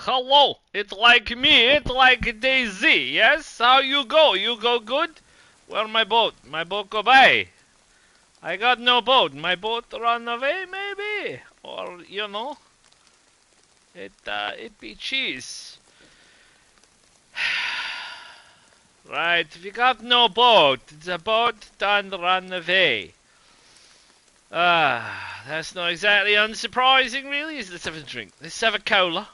Hello, it's like me, it's like DayZ, yes? How you go? You go good? Where my boat? My boat go by. I got no boat. My boat run away, maybe? Or, you know, it be cheese. Right, we got no boat. The boat done run away. That's not exactly unsurprising, really. Let's have a drink. Let's have a cola.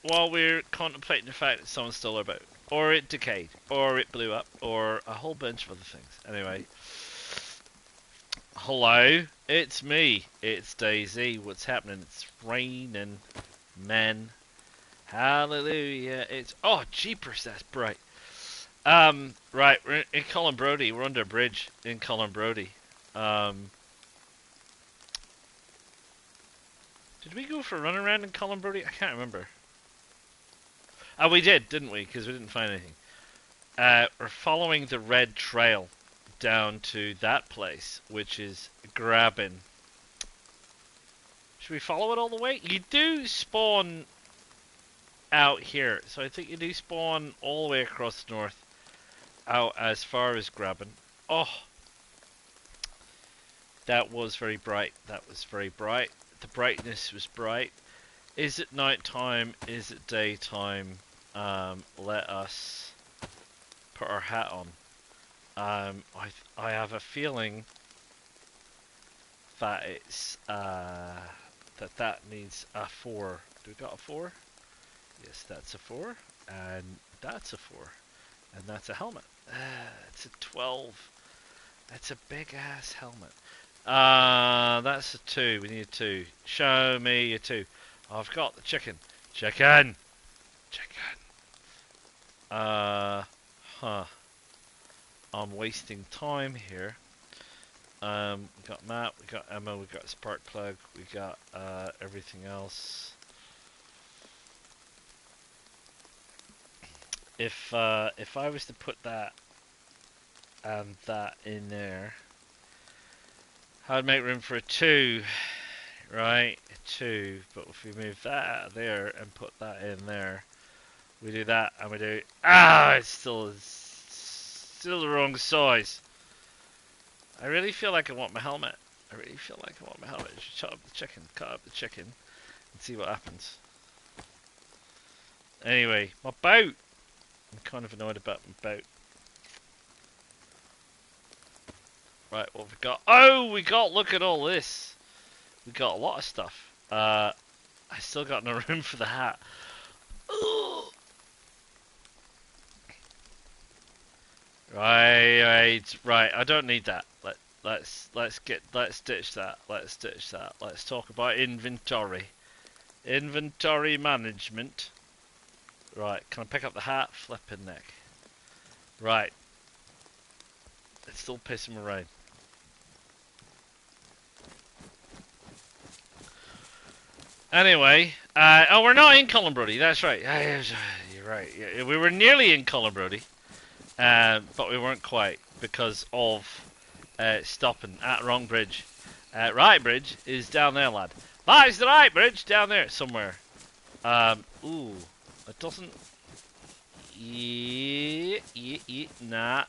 While we're contemplating the fact that someone stole our boat. Or it decayed. Or it blew up. Or a whole bunch of other things. Anyway. Hello. It's me. It's DayZ. What's happening? It's raining. Men. Hallelujah. It's... Oh, jeepers, that's bright. Right. We're in Colin Brody. We're under a bridge in Colin Brody. Did we go for a run around in Colin Brody? I can't remember. Oh, we did, didn't we? Because we didn't find anything. We're following the red trail down to that place, which is grabbing. Should we follow it all the way? You do spawn out here, so I think you do spawn all the way across the north, out as far as grabbing. Oh, that was very bright. That was very bright. The brightness was bright. Is it night time? Is it daytime? Let us put our hat on. I have a feeling that it's that needs a 4. Do we got a 4? Yes, that's a 4, and that's a 4, and that's a helmet. It's a 12. That's a big ass helmet. That's a 2. We need a 2. Show me a 2. I've got the chicken. Chicken. Chicken. Huh. I'm wasting time here. We got map, we got ammo, we got a spark plug, we got everything else. If I was to put that and that in there, I'd make room for a 2, right? A 2. But if we move that out of there and put that in there, we do that and we do. It's still the wrong size. I really feel like I want my helmet. I should cut up the chicken, and see what happens. Anyway, my boat. I'm kind of annoyed about my boat. Right, what have we got? Oh, look at all this. We got a lot of stuff. I still got no room for the hat. Right. I don't need that. Let's ditch that. Let's talk about inventory. Inventory management. Right, can I pick up the hat? Flippin' neck. Right. It's still pissing rain. Anyway, oh, we're not in Colin Brody. That's right. You're right. Yeah, we were nearly in Colin Brody, but we weren't quite because of stopping at wrong bridge. Right bridge is down there, lad. That is the right bridge down there somewhere. Ooh, it doesn't. Nah.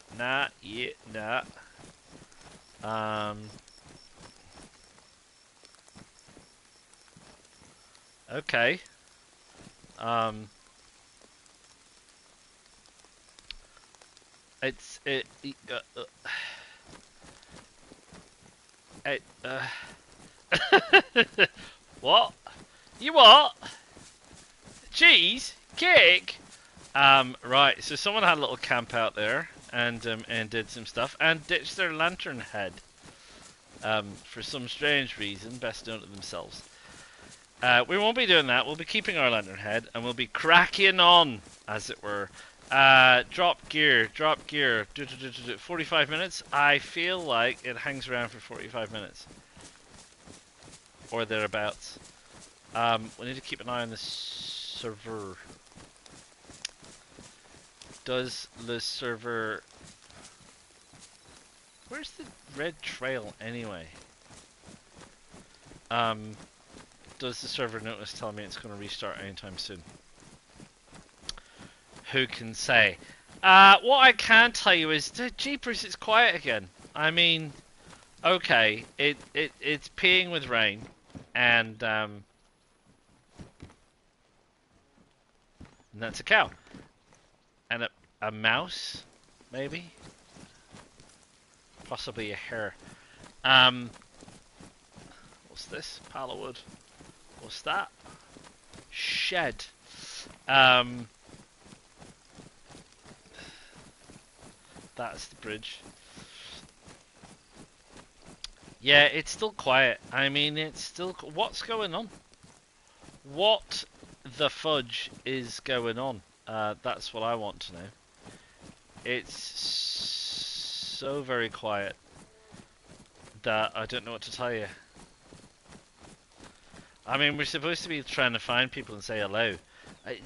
Okay. It's it. What? You what? Cheese? Cake? Right. So someone had a little camp out there and did some stuff and ditched their lantern head. For some strange reason, best known to themselves. We won't be doing that. We'll be keeping our lantern head and we'll be cracking on, as it were. Drop gear. 45 minutes. I feel like it hangs around for 45 minutes. Or thereabouts. We need to keep an eye on the server. Does the server... Where's the red trail anyway? does the server notice tell me it's going to restart anytime soon? Who can say? What I can tell you is, jeepers, it's quiet again. I mean, okay, it's peeing with rain, and that's a cow, and a mouse, maybe, possibly a hare. What's this? Pile of wood. What's that? Shed. That's the bridge. Yeah, it's still quiet. I mean, it's still... What's going on? What the fudge is going on? That's what I want to know. It's so very quiet that I don't know what to tell you. I mean, we're supposed to be trying to find people and say hello.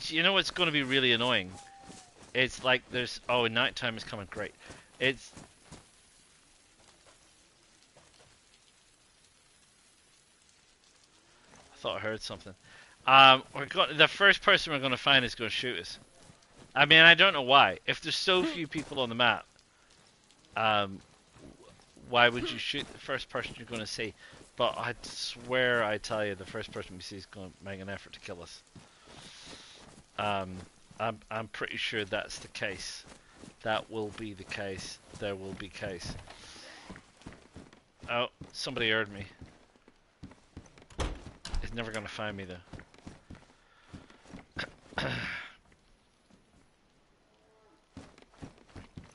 You know what's going to be really annoying? It's like there's... Oh, nighttime is coming. Great. It's... I thought I heard something. The first person we're going to find is going to shoot us. I mean, I don't know why. If there's so few people on the map, why would you shoot the first person you're going to see? But I swear I tell you, the first person we see is going to make an effort to kill us. I'm pretty sure that's the case. That will be the case. There will be case. Oh, somebody heard me. He's never going to find me though.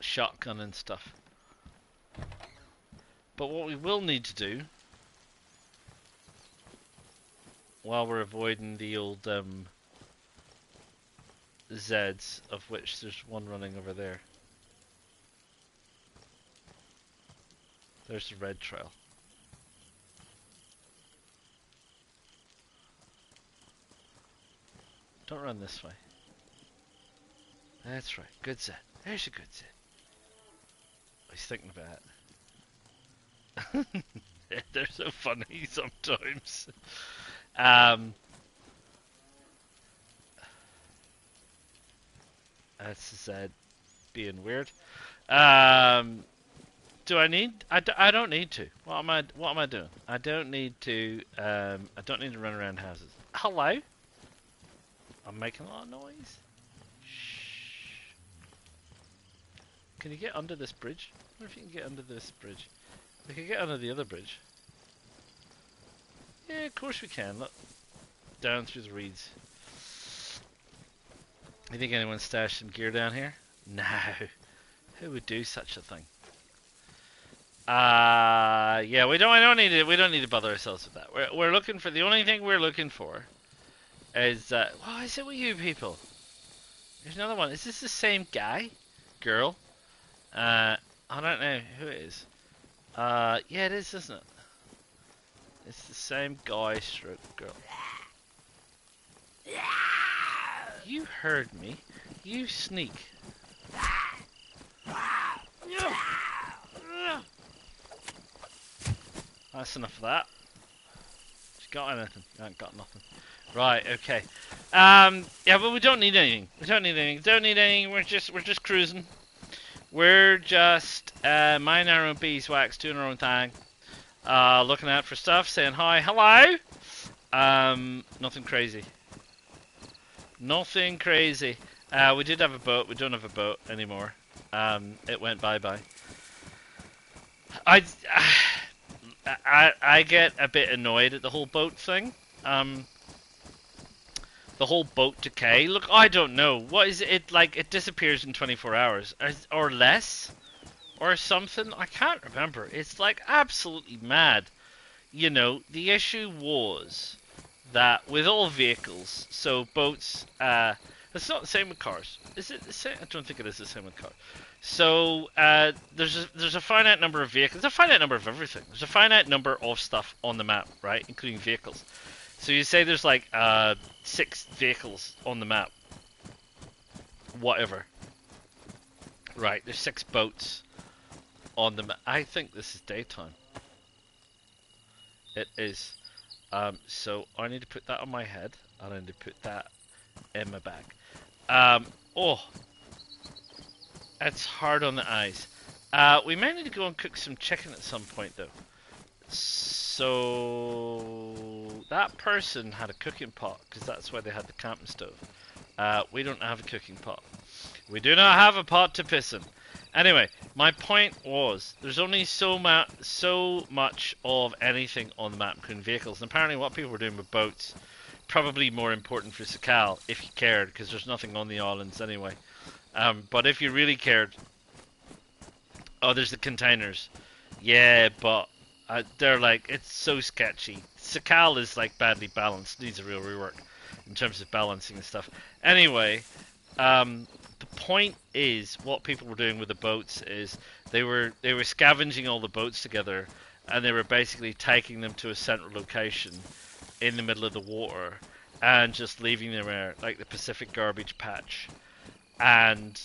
Shotgun and stuff. But what we will need to do, while we're avoiding the old Zeds, of which there's one running over there. There's the red trail. Don't run this way. That's right. Good Zed. There's a good Zed. He's thinking about it. They're so funny sometimes. That's Zed being weird. Do I need? I don't need to. What am I doing? I don't need to. I don't need to run around houses. Hello. I'm making a lot of noise. Shh. Can you get under this bridge? I wonder if you can get under this bridge. We can get under the other bridge. Yeah, of course we can. Look, down through the reeds. You think anyone's stashed some gear down here? No. Who would do such a thing? Yeah, we don't need to bother ourselves with that. We're looking for the only thing we're looking for is what is it with you people? There's another one. Is this the same guy? Girl? I don't know who it is. Yeah, it is, isn't it? It's the same guy stroke girl. You heard me. You sneak. That's enough of that. She got anything? I ain't got nothing. Right, okay. Yeah, but we don't need anything. We don't need anything. Don't need anything. We're just cruising. We're just minding our own beeswax, doing our own thing. Looking out for stuff, saying hi, hello. Nothing crazy. Nothing crazy. We did have a boat. We don't have a boat anymore. It went bye-bye. I get a bit annoyed at the whole boat thing. The whole boat decay. Look, I don't know. What is it like? It disappears in 24 hours or less or something. I can't remember. It's like absolutely mad. You know, the issue was that with all vehicles, so boats, it's not the same with cars. Is it the same? I don't think it is the same with cars. So there's a finite number of vehicles. There's a finite number of everything. There's a finite number of stuff on the map, right, including vehicles. So you say there's like 6 vehicles on the map. Whatever. Right, there's 6 boats on the map. I think this is daytime. It is. So I need to put that on my head, and I need to put that in my bag. Oh, it's hard on the eyes. We may need to go and cook some chicken at some point, though. So that person had a cooking pot, because that's why they had the camping stove. We don't have a cooking pot. We do not have a pot to piss in. Anyway, my point was, there's only so much of anything on the map, including vehicles. And apparently what people were doing with boats, probably more important for Sakal, if you cared, because there's nothing on the islands anyway. But if you really cared... Oh, there's the containers. Yeah, but they're like, it's so sketchy. Sakal is like badly balanced, needs a real rework in terms of balancing and stuff. Anyway, the point is, what people were doing with the boats is they were scavenging all the boats together, and they were basically taking them to a central location in the middle of the water and just leaving them there, like the Pacific garbage patch. And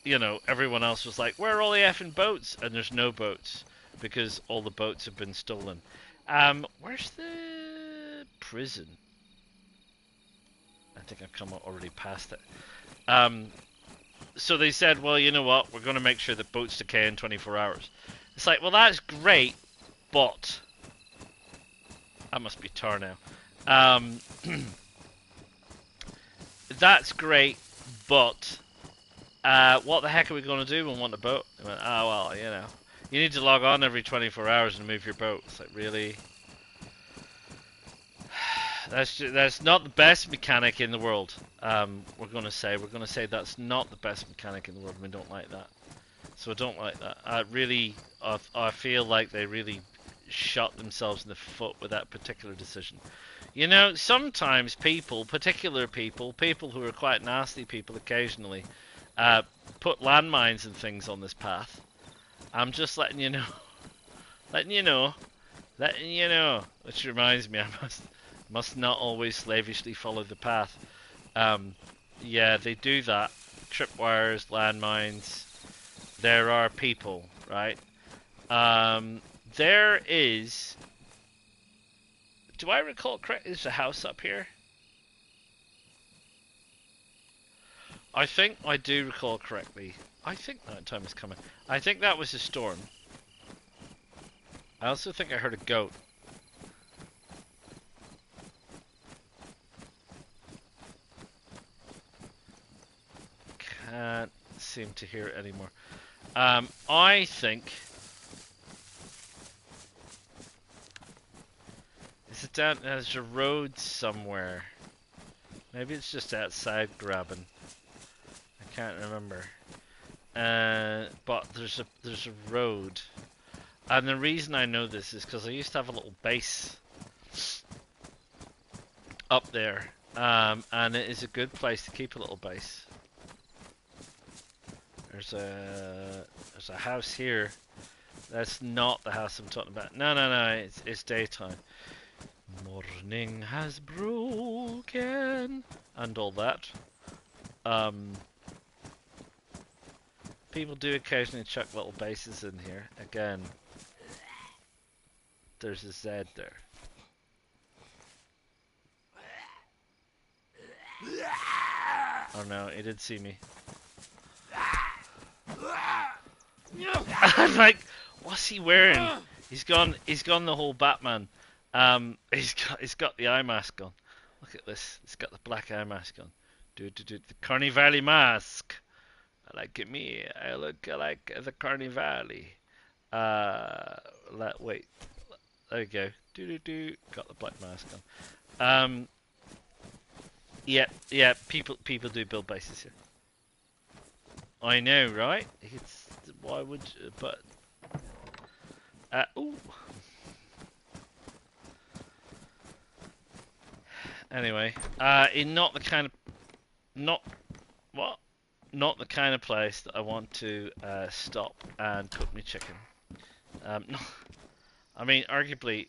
you know, everyone else was like, where are all the effing boats? And there's no boats because all the boats have been stolen. Where's the prison? I think I've come already past it. So they said, well, you know what? We're going to make sure that boats decay in 24 hours. It's like, well, that's great, but... That must be tar now. That's great, but... what the heck are we going to do when we want a boat? They went, oh, well, you know. You need to log on every 24 hours and move your boat. It's like, really? That's not the best mechanic in the world. We're gonna say that's not the best mechanic in the world. We don't like that. So I don't like that. I feel like they really shot themselves in the foot with that particular decision. You know, sometimes particular people who are quite nasty people occasionally, put landmines and things on this path. I'm just letting you know. letting you know. Which reminds me, I must not always slavishly follow the path. Yeah, they do that. Tripwires, landmines. There are people, right? There is... Do I recall correctly? There's a house up here. I think I do recall correctly. I think that time is coming. I think that was a storm. I also think I heard a goat. Can't seem to hear it anymore. I think... Is it down... There's a road somewhere. Maybe it's just outside grabbing. I can't remember. But there's a road. And the reason I know this is because I used to have a little base up there. And it is a good place to keep a little base. There's a house here. That's not the house I'm talking about. No. It's daytime. Morning has broken and all that. People do occasionally chuck little bases in here. Again, there's a Z there. Oh no, he did see me. I'm like, what's he wearing? He's gone the whole Batman. He's got the eye mask on. Look at this. He's got the black eye mask on. The Carnivale mask. I like me. I look like the Carnivale. Wait. There we go. Got the black mask on. Yeah. People do build bases here. I know, right? Why would you, but ooh. Anyway, not the kind of place that I want to stop and cook me chicken. No, I mean, arguably,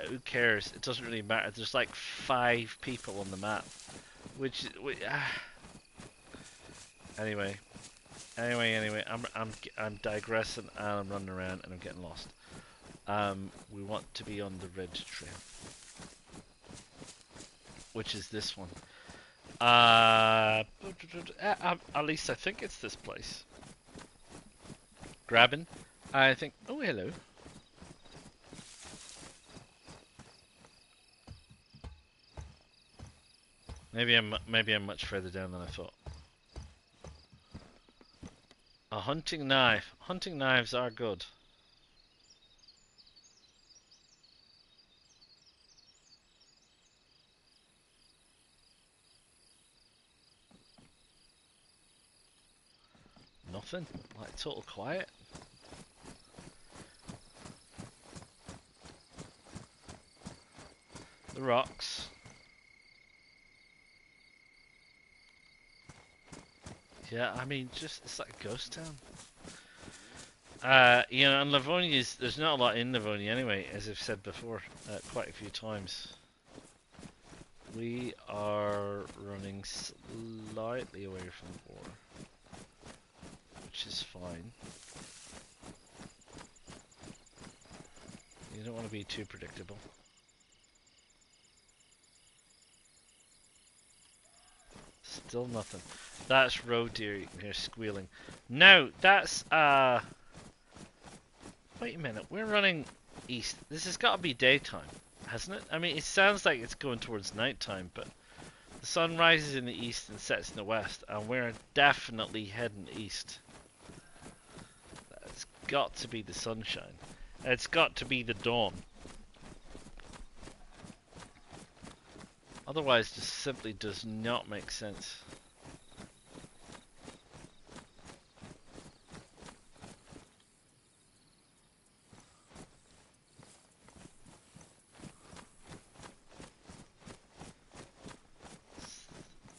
who cares? It doesn't really matter. There's like 5 people on the map, which anyway, I'm digressing and I'm running around and I'm getting lost. We want to be on the red trail. which is this one. At least I think it's this place. Grabbing. I think. Oh, hello. Maybe I'm much further down than I thought. A hunting knife. Hunting knives are good. Nothing. Like total quiet. The rocks. Yeah, I mean, just it's like a ghost town. You know, and Livonia's there's not a lot in Livonia anyway, as I've said before, quite a few times. We are running slightly away from the war, which is fine. You don't want to be too predictable. Still nothing. That's roe deer, you can hear squealing. No, that's wait a minute, we're running east. This has got to be daytime, hasn't it? I mean, it sounds like it's going towards nighttime, but the sun rises in the east and sets in the west, and we're definitely heading east. It's got to be the sunshine. It's got to be the dawn. Otherwise, this simply does not make sense.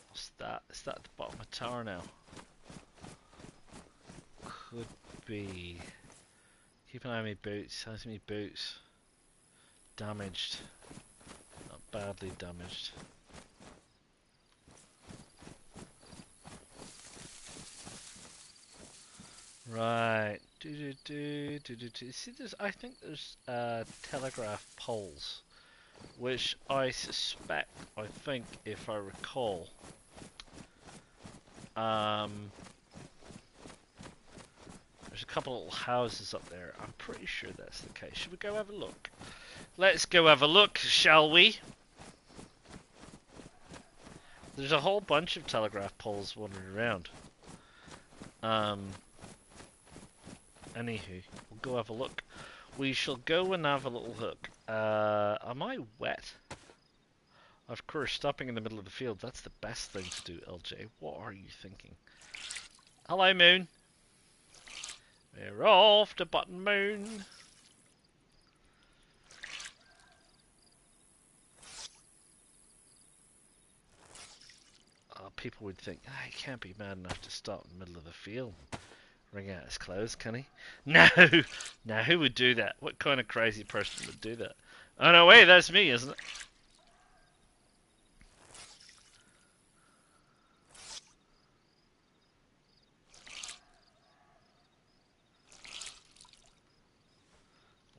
What's that? Is that at the bottom of the tower now? Could be. Keep an eye on me boots. How's me boots? Damaged. Not badly damaged. Right. See, I think there's telegraph poles, which I suspect, I think, if I recall, there's a couple of little houses up there. I'm pretty sure that's the case. Should we go have a look? Let's go have a look, shall we? There's a whole bunch of telegraph poles wandering around. Anywho, we'll go have a look. We shall go and have a little look. Am I wet? Of course, stopping in the middle of the field, that's the best thing to do, LJ. What are you thinking? Hello, Moon. We're off to Button Moon. People would think, he can't be mad enough to stop in the middle of the field. Wring out his clothes, can he? No! Now, who would do that? What kind of crazy person would do that? Oh, no, wait, that's me, isn't it?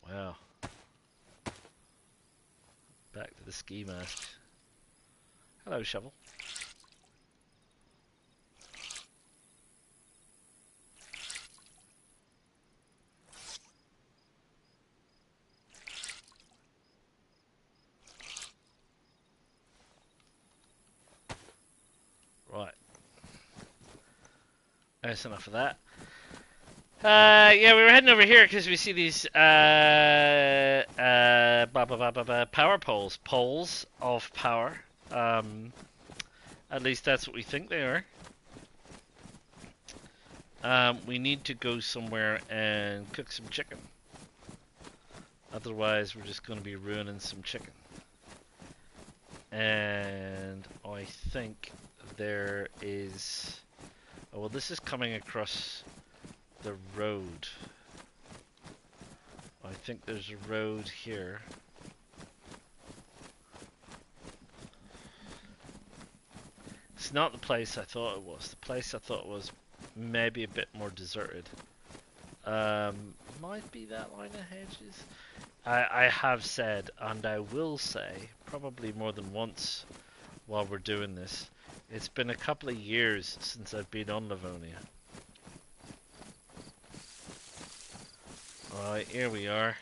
Wow. Back to the ski mask. Hello, Shovel. Right. That's enough of that. Yeah, we were heading over here because we see these power poles of power. At least that's what we think they are. We need to go somewhere and cook some chicken. Otherwise, we're just going to be ruining some chicken. And I think there is... Oh, well, this is coming across the road. I think there's a road here. It's not the place I thought it was. The place I thought was maybe a bit more deserted. Might be that line of hedges. I have said, and I will say, probably more than once while we're doing this. It's been a couple of years since I've been on Livonia. Alright, here we are.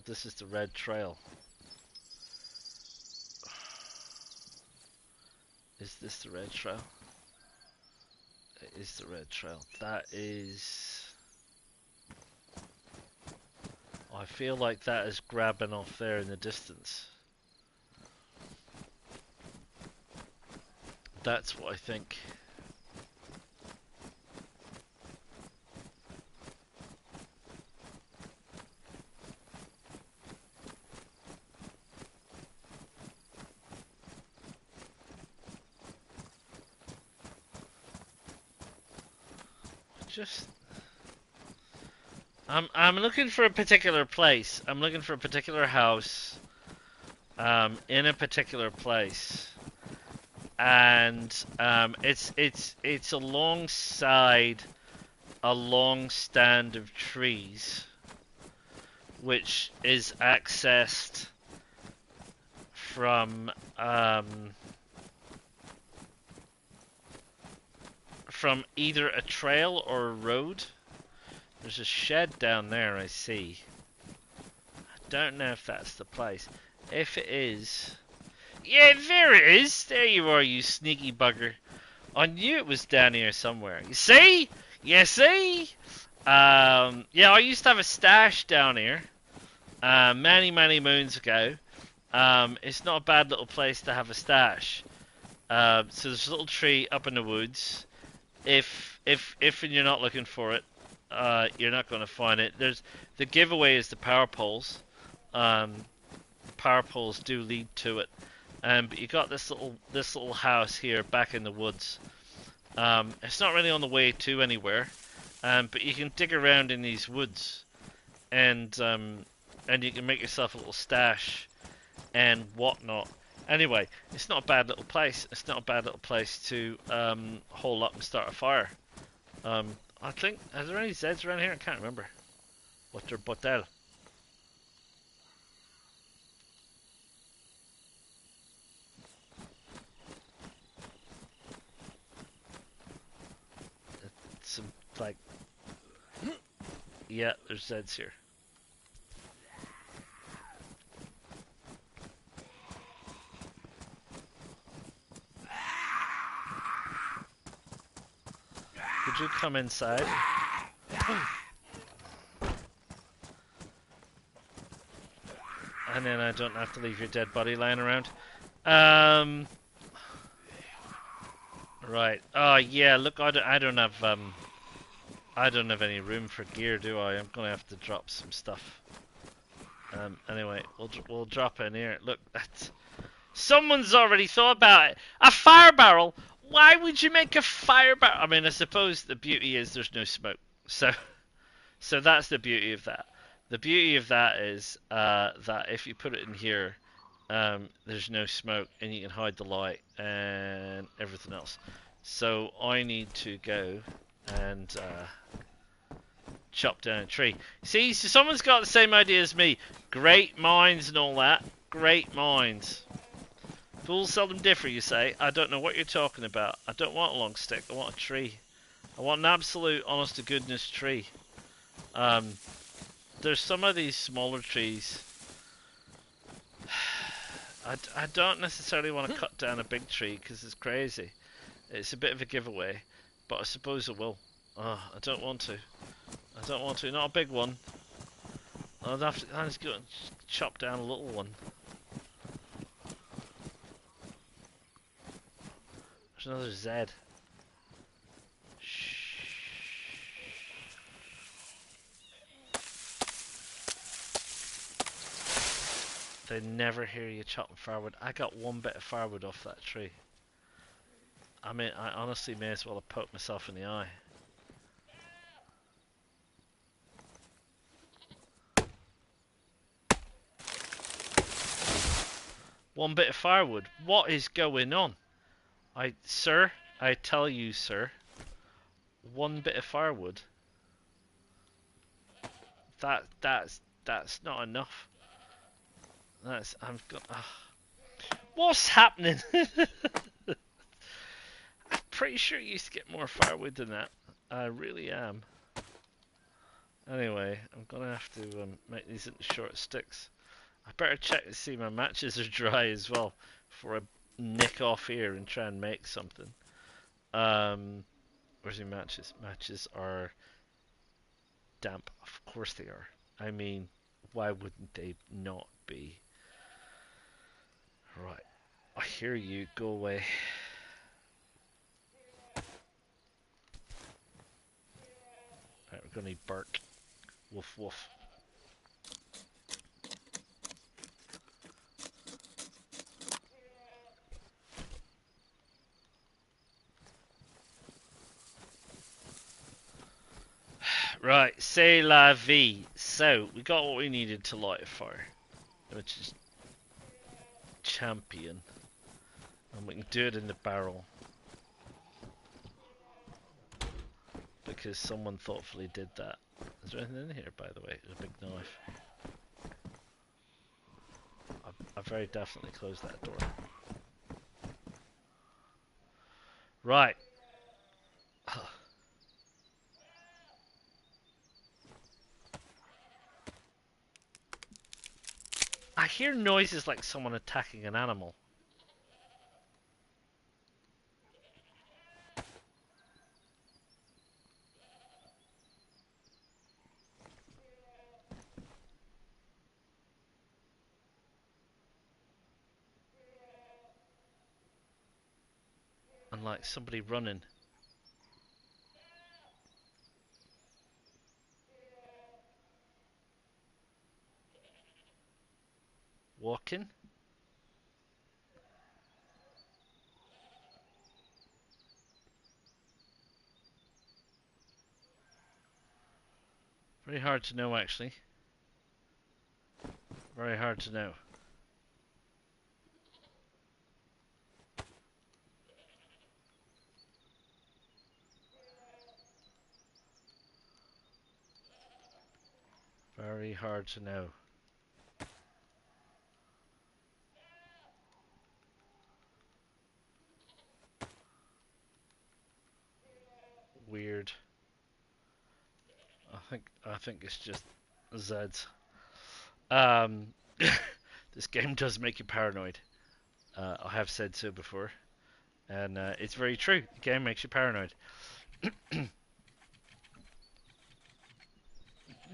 This is the red trail. Is this the red trail? It is the red trail. That is... I feel like that is grabbing off there in the distance. That's what I think. Just... I'm looking for a particular place. I'm looking for a particular house. In a particular place. And it's alongside a long stand of trees, which is accessed from either a trail or a road. There's a shed down there, I see. I don't know if that's the place. If it is... Yeah, there it is! There you are, you sneaky bugger. I knew it was down here somewhere. You see? You see? Yeah, I used to have a stash down here. Many, many moons ago. It's not a bad little place to have a stash. So there's a little tree up in the woods. If you're not looking for it, you're not going to find it. The giveaway is the power poles. Power poles do lead to it. But you got this little house here back in the woods. It's not really on the way to anywhere, but you can dig around in these woods, and you can make yourself a little stash and whatnot. Anyway, it's not a bad little place. It's not a bad little place to hole up and start a fire. I think, are there any Zeds around here? I can't remember. What's their botel? Some, like... Yeah, there's Zeds here. Could you come inside? And then I don't have to leave your dead body lying around. Right. Oh yeah. Look, I don't have any room for gear, do I? I'm gonna have to drop some stuff. Anyway, we'll drop in here. Look, that's... Someone's already thought about it. A fire barrel. Why would you make a fire barrel? I mean, I suppose the beauty is there's no smoke. So that's the beauty of that. The beauty of that is that if you put it in here, there's no smoke and you can hide the light and everything else. So I need to go and chop down a tree. See, so someone's got the same idea as me. Great minds and all that. Great minds. Fools seldom differ, you say. I don't know what you're talking about. I don't want a long stick. I want a tree. I want an absolute, honest to goodness tree. There's some of these smaller trees. I don't necessarily want to cut down a big tree because it's crazy. It's a bit of a giveaway, but I suppose I will. Oh, I don't want to. I don't want to. Not a big one. I'll just go and chop down a little one. There's another Z. Shh. They never hear you chopping firewood. I got one bit of firewood off that tree. I mean, I honestly may as well have poked myself in the eye. One bit of firewood. What is going on? Sir, I tell you, sir. One bit of firewood. That's not enough. What's happening? I'm pretty sure you used to get more firewood than that. I really am. Anyway, I'm gonna have to make these into short sticks. I better check to see my matches are dry as well before I nick off here and try and make something. Where's your matches? Matches are damp. Of course they are. I mean, why wouldn't they not be? Right. I hear you. Go away. Right, we're gonna need bark. Woof woof. Right, c'est la vie. So, we got what we needed to light a fire, which is champion. And we can do it in the barrel. Because someone thoughtfully did that. Is there anything in here, by the way? There's a big knife. I very definitely closed that door. Right. I hear noises like someone attacking an animal. And like somebody running. Walking. Very hard to know, actually. Very hard to know. Very hard to know. Weird. I think it's just Zeds. This game does make you paranoid. I have said so before, and it's very true. The game makes you paranoid.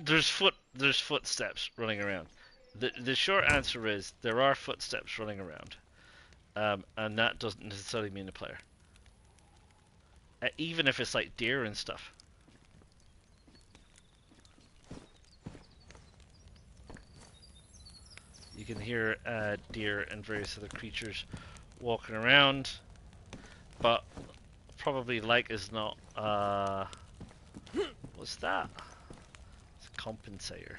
There's footsteps running around. The short answer is there are footsteps running around, and that doesn't necessarily mean a player. Even if it's like deer and stuff. You can hear deer and various other creatures walking around, but probably like is not. What's that? It's a compensator.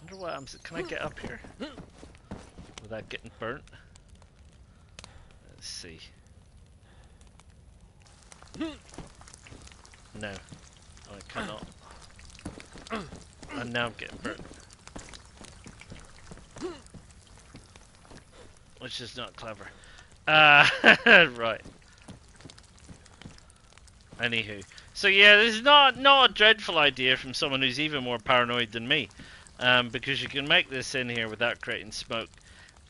Wonder what happens. Can I get up here without getting burnt? Let's see. No, I cannot. And now I'm getting burnt. Which is not clever. Right. Anywho. So yeah, this is not a dreadful idea from someone who's even more paranoid than me. Because you can make this in here without creating smoke.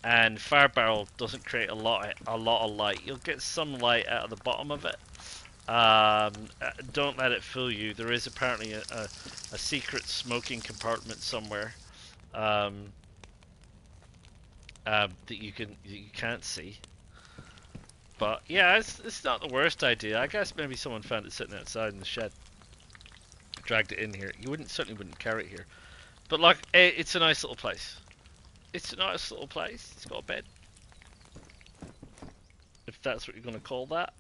And fire barrel doesn't create a lot of light. You'll get some light out of the bottom of it. Don't let it fool you. There is apparently a secret smoking compartment somewhere that you can't see. But yeah, it's not the worst idea. I guess maybe someone found it sitting outside in the shed, dragged it in here. You certainly wouldn't carry it here. But like, it's a nice little place. It's a nice little place. It's got a bed, if that's what you're gonna call that.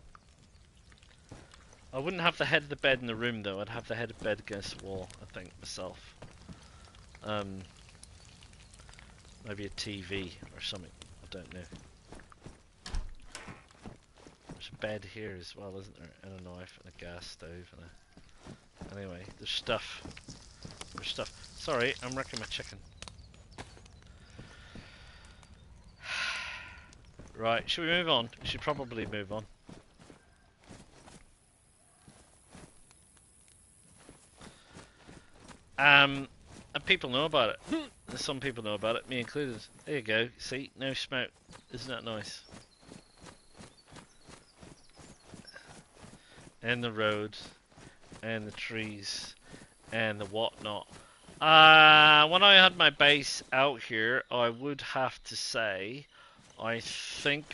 I wouldn't have the head of the bed in the room though. I'd have the head of the bed against the wall, I think, myself. Maybe a TV or something. I don't know. There's a bed here as well, isn't there? And a knife and a gas stove and a... Anyway, there's stuff. There's stuff. Sorry, I'm wrecking my chicken. Right, should we move on? We should probably move on. And people know about it. Some people know about it, me included. There you go. See, no smoke. Isn't that nice? And the road, and the trees, and the whatnot. When I had my base out here, I would have to say, I think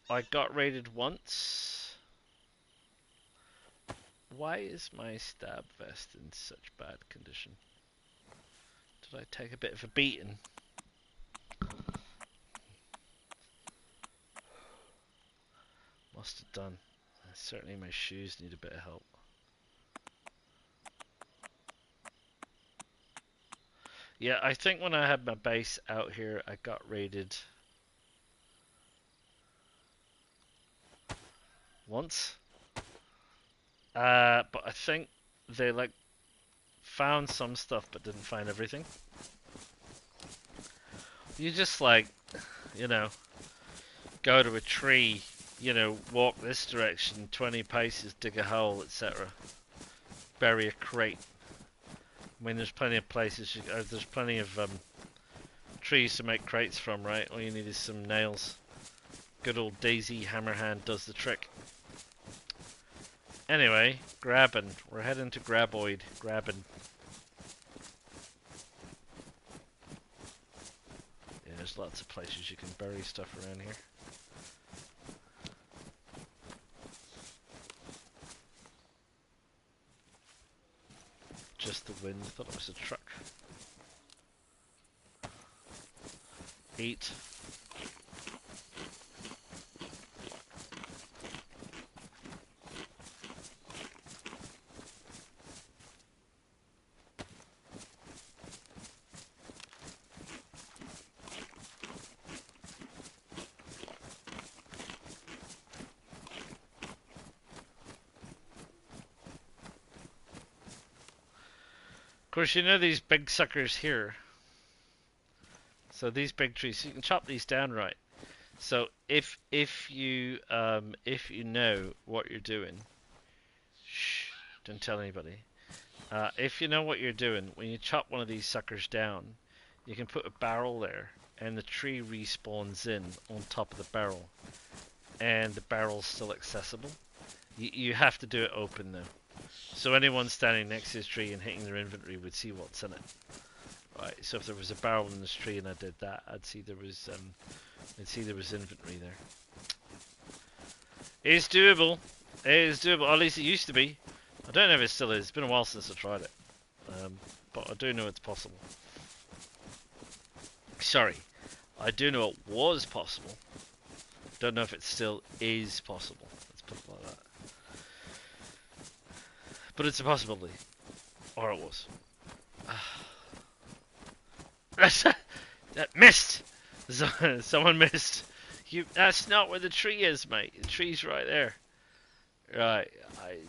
I got raided once. Why is my stab vest in such bad condition? Did I take a bit of a beating? Must have done. Certainly my shoes need a bit of help. Yeah, I think when I had my base out here, I got raided once. But I think they like found some stuff but didn't find everything. You just like, you know, go to a tree, you know, walk this direction 20 paces, dig a hole, etc. Bury a crate. I mean, there's plenty of places, there's plenty of trees to make crates from, right? All you need is some nails. Good old DayZ Hammerhand does the trick. Anyway, grabbing. We're heading to Graboid. Grabbing. Yeah, there's lots of places you can bury stuff around here. Just the wind. I thought it was a truck. Eat. Of course, you know these big suckers here. So these big trees, you can chop these down right. So if you know what you're doing, shh, don't tell anybody. If you know what you're doing, when you chop one of these suckers down, you can put a barrel there, and the tree respawns in on top of the barrel, and the barrel's still accessible. You have to do it open though. So anyone standing next to this tree and hitting their inventory would see what's in it. Right, so if there was a barrel in this tree and I did that, I'd see there was inventory there. It's doable. It is doable. At least it used to be. I don't know if it still is. It's been a while since I tried it. But I do know it's possible. Sorry. I do know it was possible. Don't know if it still is possible. Let's put it like that. But it's a possibility. Or it was. That missed! Someone missed. That's not where the tree is, mate. The tree's right there. Right.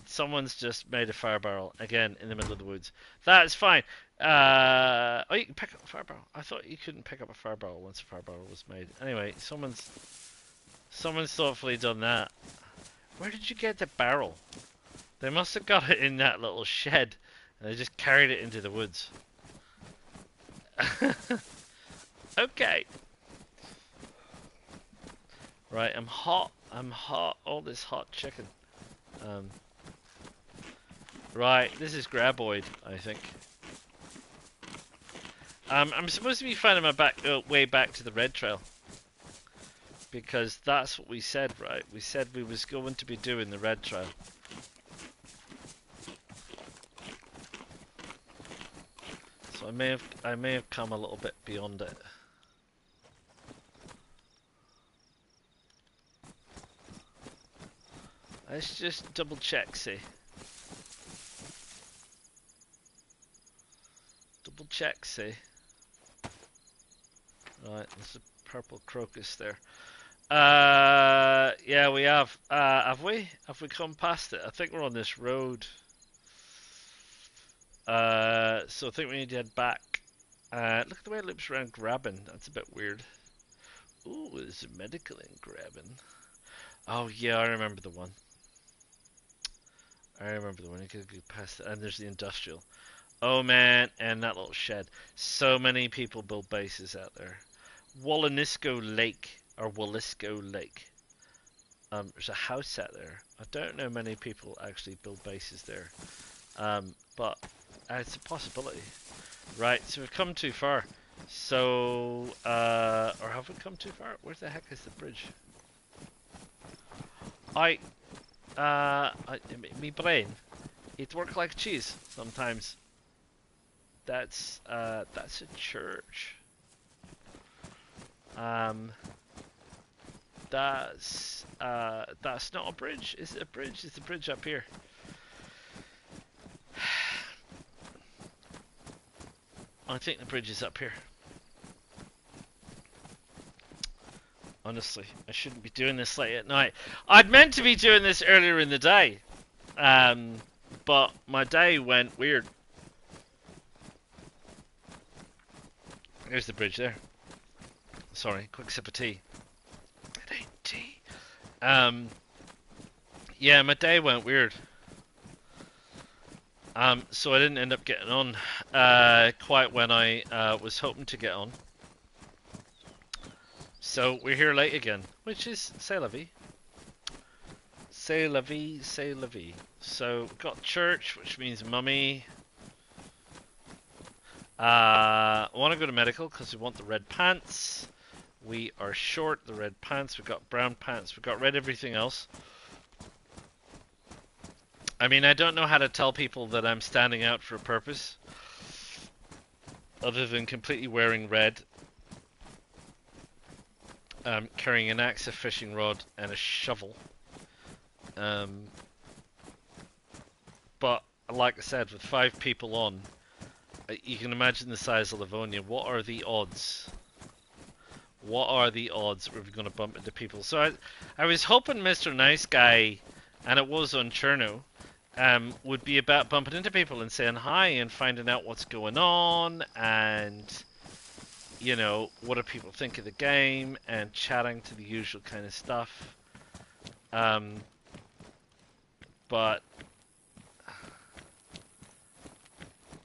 Someone's just made a fire barrel. Again, in the middle of the woods. That's fine. Oh, you can pick up a fire barrel. I thought you couldn't pick up a fire barrel once a fire barrel was made. Anyway, someone's thoughtfully done that. Where did you get the barrel? They must have got it in that little shed, and they just carried it into the woods. Okay. Right, I'm hot. All this hot chicken. Right, this is Graboid, I think. I'm supposed to be finding my way back to the red trail. Because that's what we said, right? We said we was going to be doing the red trail. So I may have come a little bit beyond it. Let's just double check, see. Double check, see. Right, there's a purple crocus there. Yeah, we have. Have we? Have we come past it? I think we're on this road. So I think we need to head back. Look at the way it loops around grabbing. That's a bit weird. Ooh, there's a medical in grabbing. Oh yeah, I remember the one. I remember the one. You could go past it. And there's the industrial. Oh man, and that little shed. So many people build bases out there. Wallonisco Lake, or Wallisco Lake. There's a house out there. I don't know many people actually build bases there. But it's a possibility. Right, so we've come too far. So, or have we come too far? Where the heck is the bridge? Me brain, it works like cheese sometimes. That's a church. That's not a bridge. Is it a bridge? Is the bridge up here? I think the bridge is up here. Honestly, I shouldn't be doing this late at night. I'd meant to be doing this earlier in the day. But my day went weird. There's the bridge there. Sorry, quick sip of tea. It ain't tea. Yeah, my day went weird. So I didn't end up getting on quite when I was hoping to get on. So we're here late again, which is c'est la vie. C'est la vie, c'est la vie. So we've got church, which means mummy. I want to go to medical because we want the red pants. We are short the red pants. We've got brown pants. We've got red everything else. I mean, I don't know how to tell people that I'm standing out for a purpose other than completely wearing red, carrying an axe, a fishing rod, and a shovel. But like I said, with 5 people on, you can imagine the size of Livonia. What are the odds? What are the odds we're going to bump into people? So I was hoping Mr. Nice Guy, and it was on Cherno, would be about bumping into people and saying hi and finding out what's going on and, you know, what do people think of the game and chatting to the usual kind of stuff. But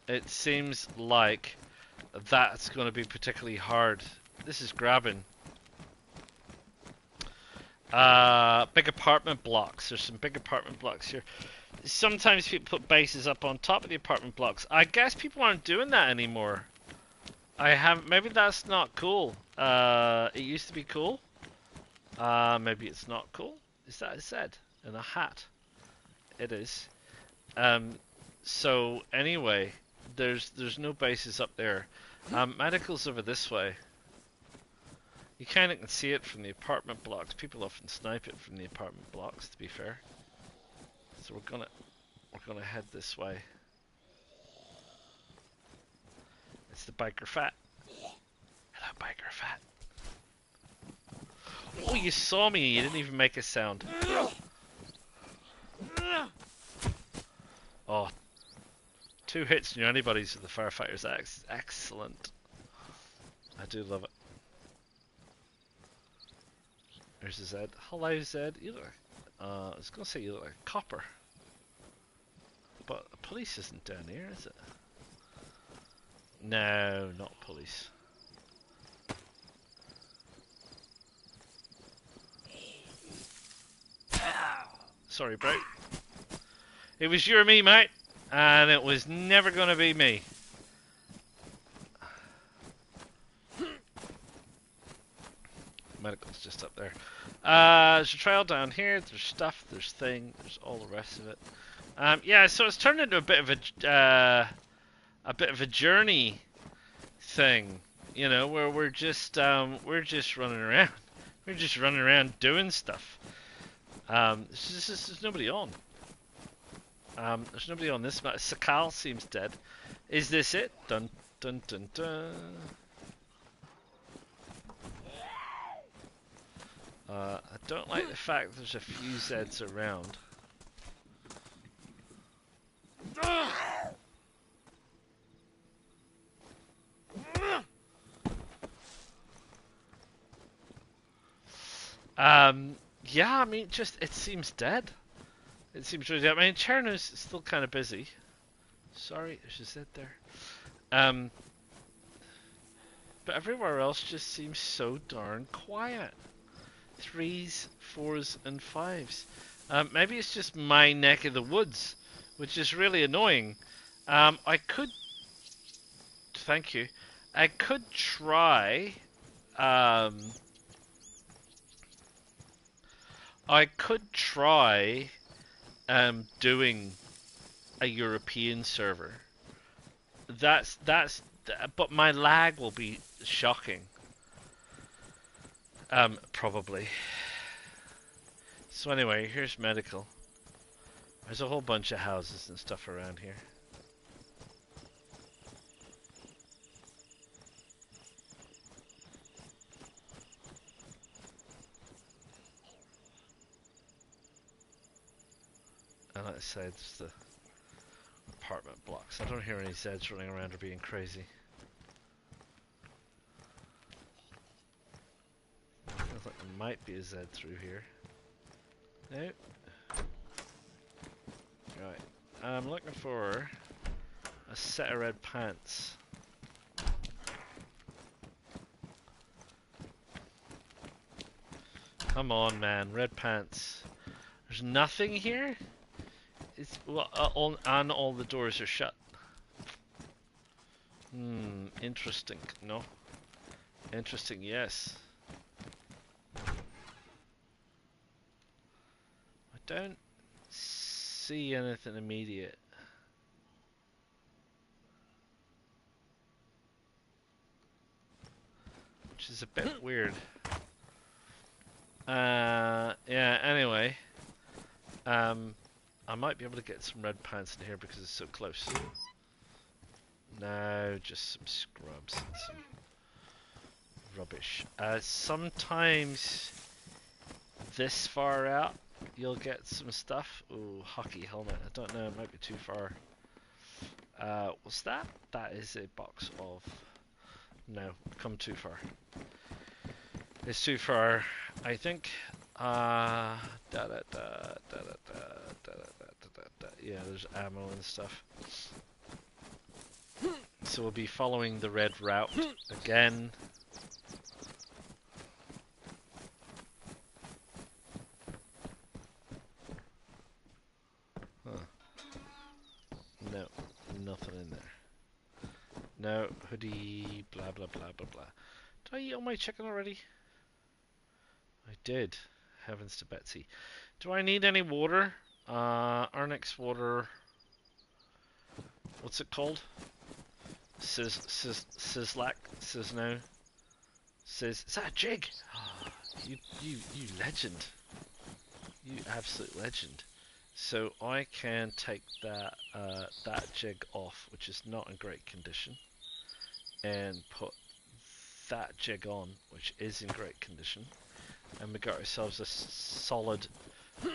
it seems like that's going to be particularly hard. This is grabbing. Big apartment blocks. There's some big apartment blocks here. Sometimes people put bases up on top of the apartment blocks. I guess people aren't doing that anymore. Maybe that's not cool. It used to be cool. Maybe it's not cool. Is that a Z in a hat? It is. So anyway, there's no bases up there. Medical's over this way. You kind of can see it from the apartment blocks. People often snipe it from the apartment blocks, to be fair. So we're gonna head this way. It's the biker fat. Hello, biker fat. Oh, you saw me. You didn't even make a sound. Oh, 2 hits and your antibodies for the firefighters. That's excellent. I do love it. There's a Z. Hello, Z. You look. I was gonna say you look like a copper, but the police isn't down here, is it? No, not police. Sorry, bro. It was you or me, mate, and it was never gonna be me. Medical's just up there. There's a trail down here. There's stuff. There's thing. There's all the rest of it. Yeah, so it's turned into a bit of a journey thing, you know, where we're just running around. We're just running around doing stuff. There's nobody on. There's nobody on this map. Sakal seems dead. Is this it? Dun dun dun dun. I don't like the fact there's a few Zeds around. Yeah, I mean, just it seems dead. It seems really dead. I mean, Cherno's still kind of busy. Sorry, there's a Z there. Um, but everywhere else just seems so darn quiet. Threes, fours, and fives. Maybe it's just my neck of the woods, which is really annoying. I could, thank you. I could try. Um, I could try doing a European server. But my lag will be shocking. Probably. So anyway, here's medical. There's a whole bunch of houses and stuff around here. And like I said, it's the apartment blocks. I don't hear any Zeds running around or being crazy. Feels like there might be a Z through here. No. Right. I'm looking for a set of red pants. Come on, man. Red pants. There's nothing here? It's all the doors are shut. Interesting. No. Interesting, yes. I don't see anything immediate. Which is a bit weird. Yeah, anyway. I might be able to get some red pants in here because it's so close. No, just some scrubs and some rubbish. Sometimes this far out you'll get some stuff. Ooh, hockey helmet. I don't know, it might be too far. What's that? That is a box of... No, come too far. It's too far, I think. Yeah, there's ammo and stuff. So we'll be following the red route again. Huh. No, nothing in there. No, hoodie, blah blah blah blah blah. Did I eat all my chicken already? I did. Heavens to Betsy. Do I need any water? Our next water... What's it called? Sizzlack? Sizno? Is that a jig? You legend. You absolute legend. So I can take that that jig off, which is not in great condition, and put that jig on, which is in great condition, and we got ourselves a solid,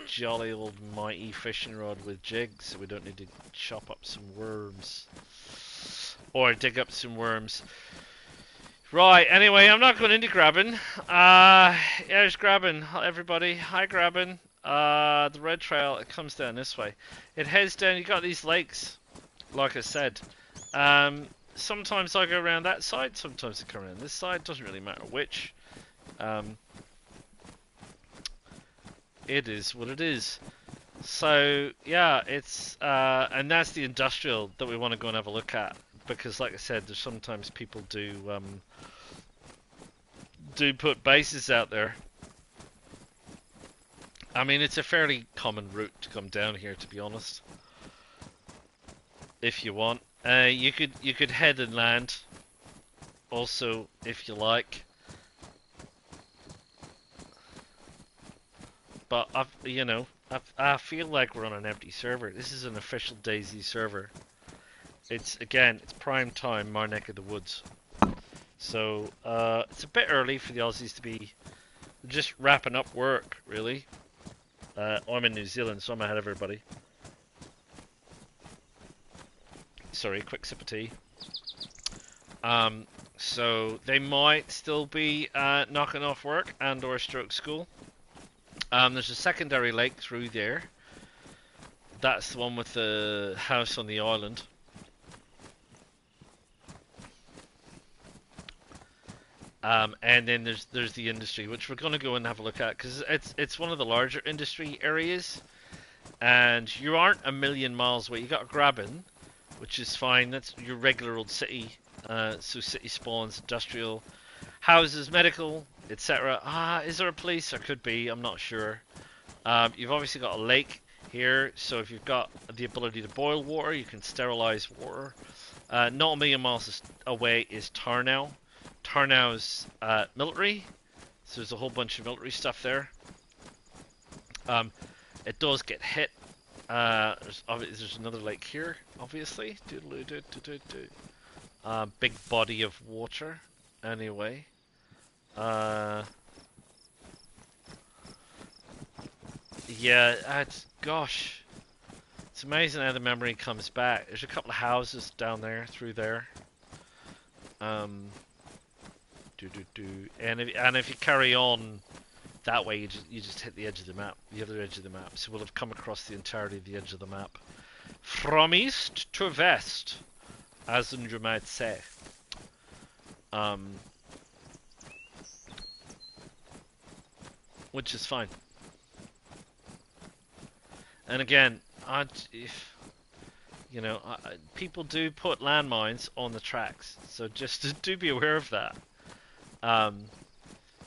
jolly old mighty fishing rod with jigs, so we don't need to chop up some worms or dig up some worms. Right, anyway, I'm not going into grabbing. Yeah, there's grabbing, everybody. Hi, grabbing. The red trail, it comes down this way. It heads down, you got these lakes, like I said. Sometimes I go around that side, sometimes I come around this side, doesn't really matter which. It is what it is. So, yeah, it's, and that's the industrial that we want to go and have a look at. Because, like I said, there's sometimes people do put bases out there. I mean, it's a fairly common route to come down here, to be honest. If you want, you could head and land. Also, if you like. But I feel like we're on an empty server. This is an official DayZ server. It's prime time, my neck of the woods. So it's a bit early for the Aussies to be just wrapping up work, really. I'm in New Zealand, so I'm ahead of everybody. Sorry, quick sip of tea. So they might still be knocking off work and or stroke school. There's a secondary lake through there. That's the one with the house on the island. And then there's the industry, which we're going to go and have a look at because it's one of the larger industry areas, and you aren't a million miles away. You got Graben, which is fine. That's your regular old city. So city spawns, industrial, houses, medical, etc. Is there a police? There could be. I'm not sure. You've obviously got a lake here, so if you've got the ability to boil water, you can sterilize water. Not a million miles away is Tarnow. Tarnow's military, so there's a whole bunch of military stuff there. It does get hit. There's another lake here, obviously. Big body of water. Anyway. Yeah, gosh. It's amazing how the memory comes back. There's a couple of houses down there, through there. And if you carry on that way, you just hit the edge of the map, the other edge of the map. So we'll have come across the entirety of the edge of the map, from east to west, as you might say. Which is fine. And again, people do put landmines on the tracks, so just do be aware of that.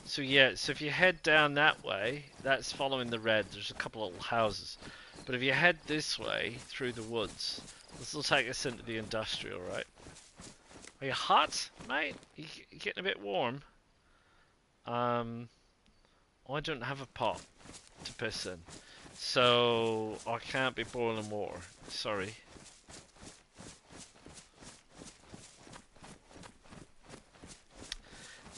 So if you head down that way, that's following the red. There's a couple of little houses. But if you head this way, through the woods, this will take us into the industrial, right? Are you hot, mate? You getting a bit warm? I don't have a pot to piss in, so I can't be boiling water. Sorry.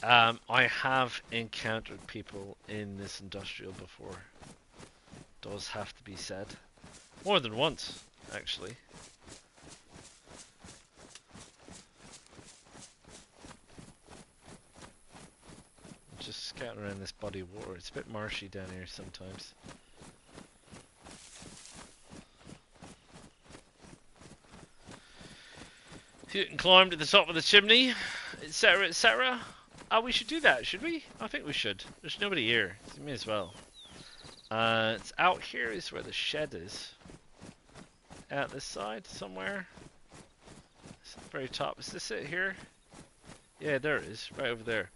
I have encountered people in this industrial before. Does have to be said. More than once, actually. I'm just scouting around this body of water. It's a bit marshy down here sometimes. You can climb to the top of the chimney, etc., etc. We should do that, should we? I think we should. There's nobody here. So may as well. It's out here is where the shed is. Out this side, somewhere. It's at the very top. Is this it here? Yeah, there it is. Right over there.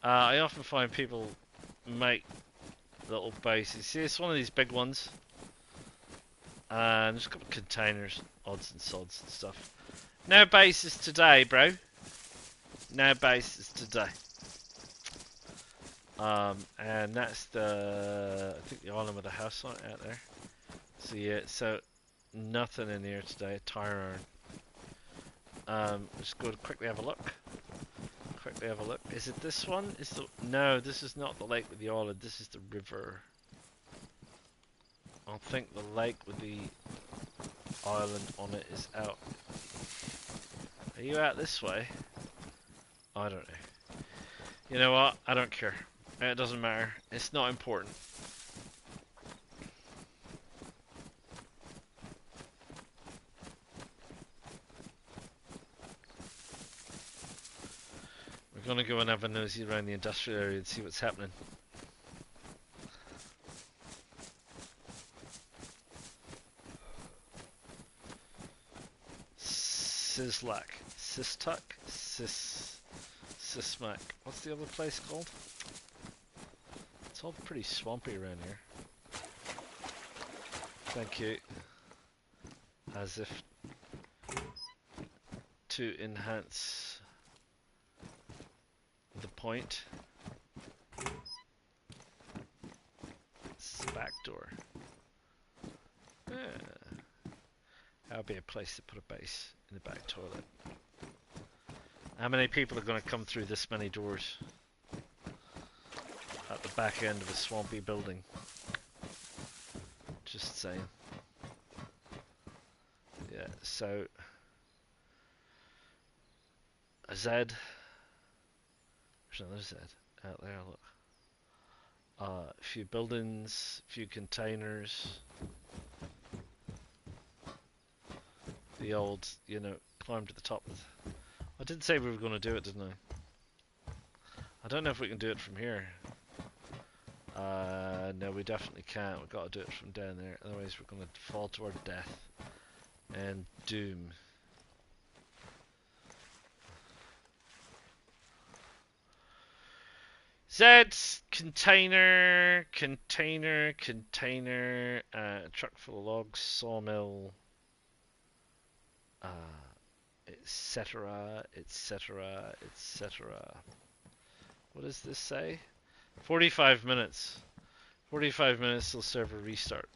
I often find people make little bases. See, it's one of these big ones. And there's a couple of containers, odds and sods and stuff. No bases today, bro. No bases today. And that's I think the island with the house on it out there. So yeah, so nothing in here today. A tire iron. Let's go to quickly have a look. Quickly have a look. Is it this one? No, this is not the lake with the island. This is the river. I think the lake with the island on it is out. Are you out this way? I don't know. You know what? I don't care. It doesn't matter. It's not important. We're gonna go and have a nosy around the industrial area and see what's happening. Sislak. Sistuk? Sismac. What's the other place called? It's all pretty swampy around here. Thank you. As if to enhance the point. This is the back door. Yeah. That would be a place to put a base in the back toilet. How many people are going to come through this many doors at the back end of a swampy building? Just saying. Yeah, so a Z. There's another Z out there, look. A few buildings, a few containers. The old, climb to the top. I did say we were going to do it, didn't I? I don't know if we can do it from here. No, we definitely can't. We've got to do it from down there. Otherwise, we're going to fall to our death and doom. Zed's container, truck full of logs, sawmill, etc., etc., etc. What does this say? 45 minutes. 45 minutes till server restart.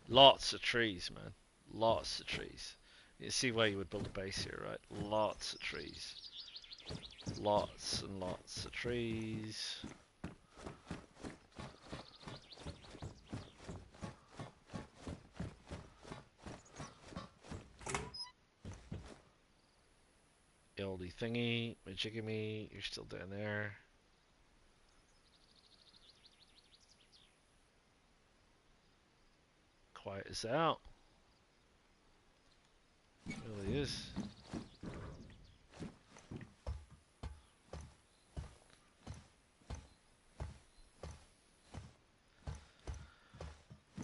Lots of trees, man. Lots of trees. You see why you would build a base here, right? Lots of trees. Lots and lots of trees. The oldie thingy, majigamy, you're still down there. Quiet as out. It really is.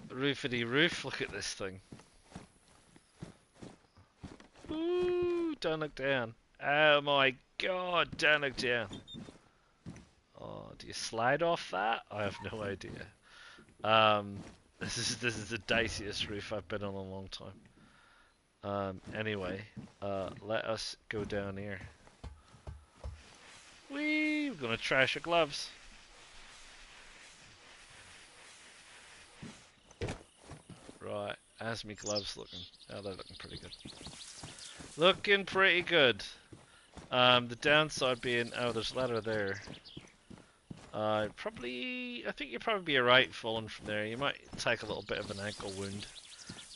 Roofity roof, look at this thing. Ooh, don't look down. Oh my god, don't look down. Oh, do you slide off that? I have no idea. This is the diciest roof I've been on in a long time. Anyway, let us go down here. We're gonna trash our gloves. Right, how's my gloves looking? Oh, they're looking pretty good. Looking pretty good. The downside being, oh, there's a ladder there. I think you'd probably be alright falling from there. You might take a little bit of an ankle wound,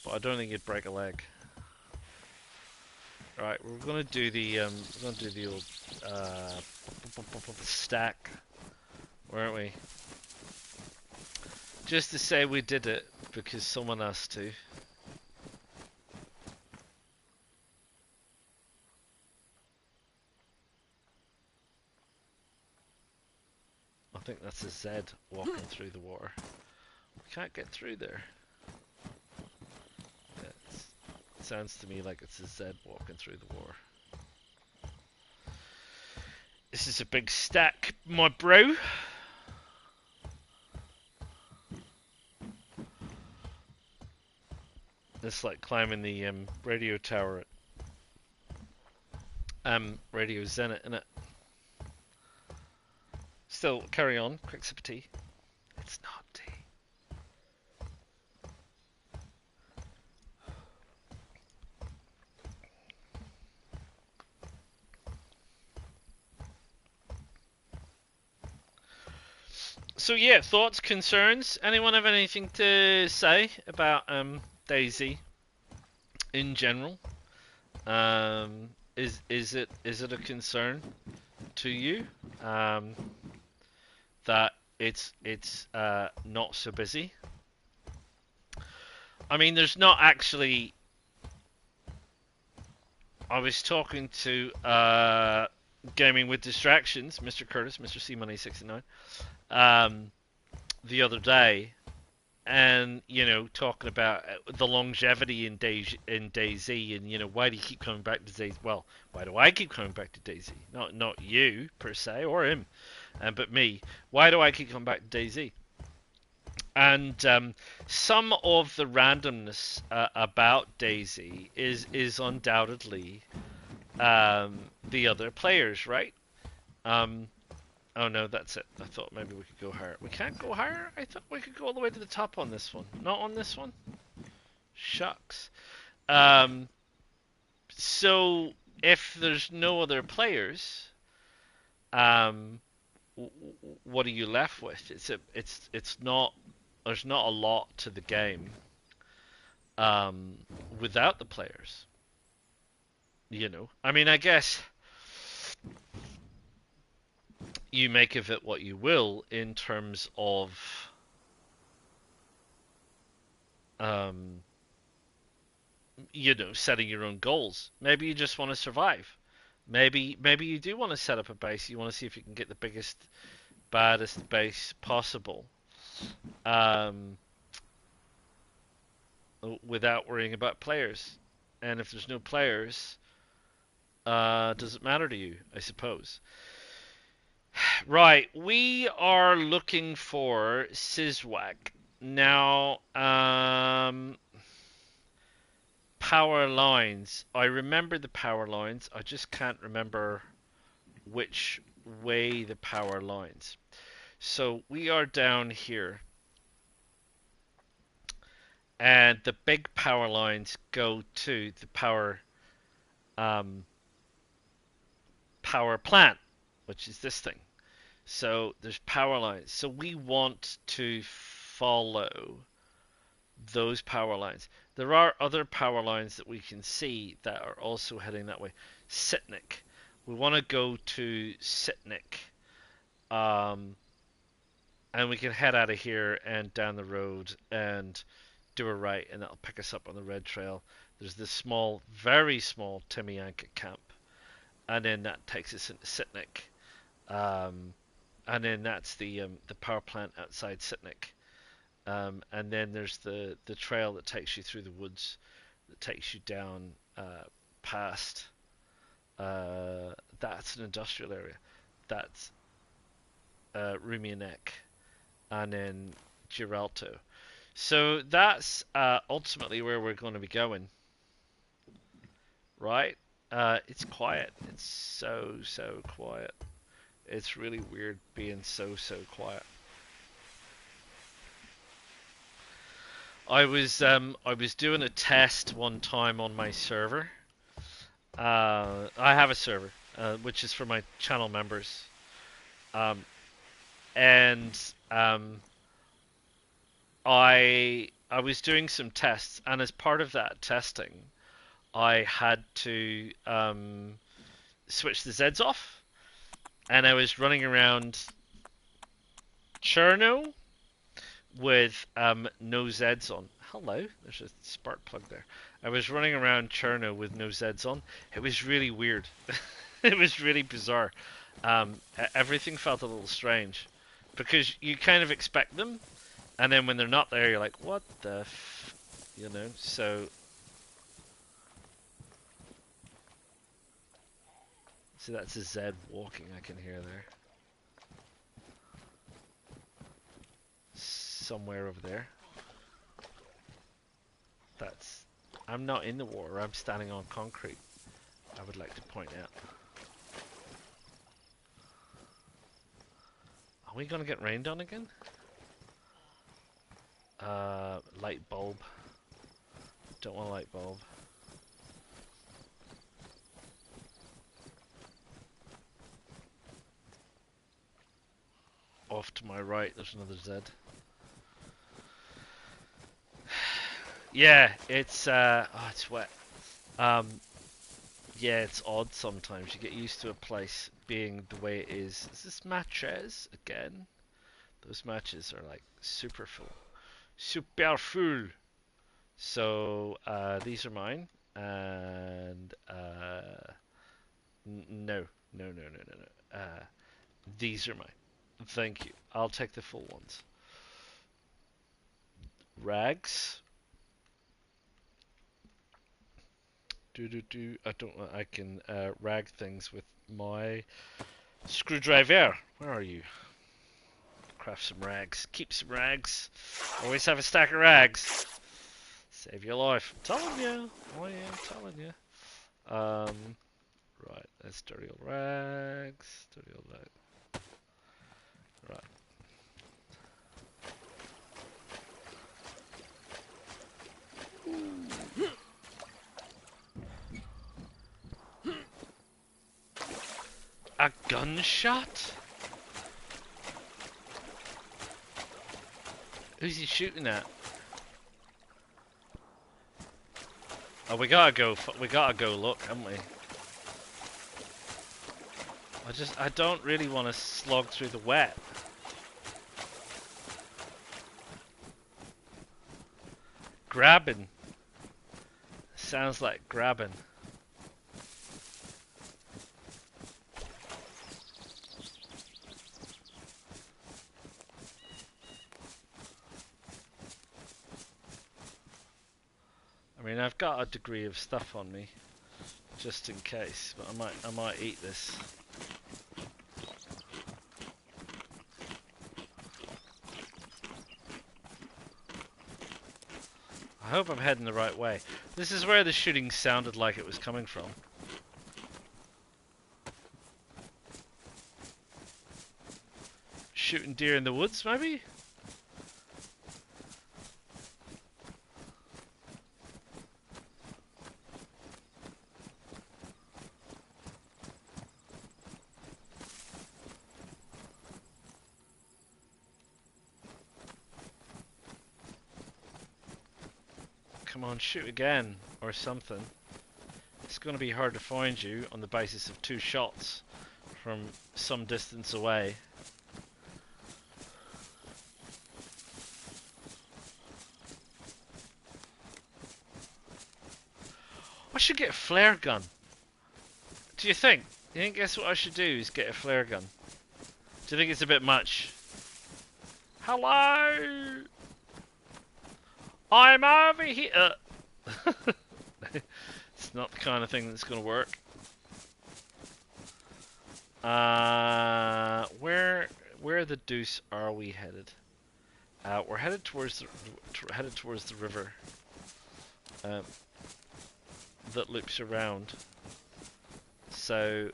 but I don't think you'd break a leg. Right, we're gonna do the old stack, weren't we? Just to say we did it because someone asked to. I think that's a Z walking through the water. We can't get through there. Yeah, it sounds to me like it's a Z walking through the water. This is a big stack, my bro. It's like climbing the radio tower at Radio Zenit, innit? Still, carry on. Quick sip of tea. It's not tea. So yeah, thoughts, concerns? Anyone have anything to say about DayZ in general? Is it a concern to you that it's not so busy? I mean, there's not actually. I was talking to Gaming with Distractions, Mr. Curtis, Mr. C Money 69, the other day, and talking about the longevity in DayZ, and why do you keep coming back to DayZ? Well, why do I keep coming back to DayZ? Not you per se or him, but me. Why do I keep coming back to DayZ? And some of the randomness about DayZ is undoubtedly the other players, right? Oh no, that's it. I thought maybe we could go higher. We can't go higher? I thought we could go all the way to the top on this one. Not on this one? Shucks. So, if there's no other players, what are you left with? It's not... There's not a lot to the game without the players. I mean, I guess you make of it what you will in terms of um, setting your own goals. Maybe you just want to survive. Maybe you do want to set up a base. You want to see if you can get the biggest, baddest base possible, um, without worrying about players. And if there's no players, does it matter to you? I suppose. Right, we are looking for Sizwag. Now, power lines. I remember the power lines. I just can't remember which way the power lines. So we are down here. And the big power lines go to the power plant, which is this thing. So there's power lines. So we want to follow those power lines. There are other power lines that we can see that are also heading that way. Sitnik. We want to go to Sitnik. And we can head out of here and down the road and do a right, and that'll pick us up on the red trail. There's this small, very small Timianka camp, and then that takes us into Sitnik. And then that's the power plant outside Sitnik. And then there's the trail that takes you through the woods, that takes you down past. That's an industrial area. That's Rumianek, and then Giralto. So that's ultimately where we're going to be going. Right? It's quiet. It's so quiet. It's really weird being so quiet. I was doing a test one time on my server. I have a server, which is for my channel members, and I was doing some tests, and as part of that testing, I had to switch the Zeds off, and I was running around Cherno with no Zeds on. Hello, there's a spark plug there. I was running around Cherno with no Zeds on. It was really weird. It was really bizarre. Everything felt a little strange because you kind of expect them, and then when they're not there, you're like, what the so that's a Zed walking I can hear there. Somewhere over there. I'm not in the water, I'm standing on concrete, I would like to point out. Are we gonna get rained on again? Light bulb. Don't want a light bulb. Off to my right, there's another Z. Yeah, it's wet. Yeah, it's odd sometimes. You get used to a place being the way it is. Is this matches again? Those matches are like super full. Super full. So, these are mine. And, no. These are mine. Thank you. I'll take the full ones. Rags. I can rag things with my screwdriver. Where are you? Craft some rags. Keep some rags. Always have a stack of rags. Save your life. I'm telling you. Oh yeah, I'm telling you. Right. That's dirty old rags. Dirty old rags. Right. A gunshot? Who's he shooting at? Oh, we gotta go look, haven't we? I don't really want to slog through the wet. Grabbing. Sounds like grabbing. I mean, I've got a degree of stuff on me, just in case, but I might eat this. I hope I'm heading the right way. This is where the shooting sounded like it was coming from. Shooting deer in the woods, maybe? Come on, shoot again, or something. It's going to be hard to find you on the basis of 2 shots from some distance away. I should get a flare gun. Do you think? You think that's what I should do, is get a flare gun? Do you think it's a bit much? Hello? I'm over here. It's not the kind of thing that's going to work. Where the deuce are we headed? We're headed towards the river that loops around. So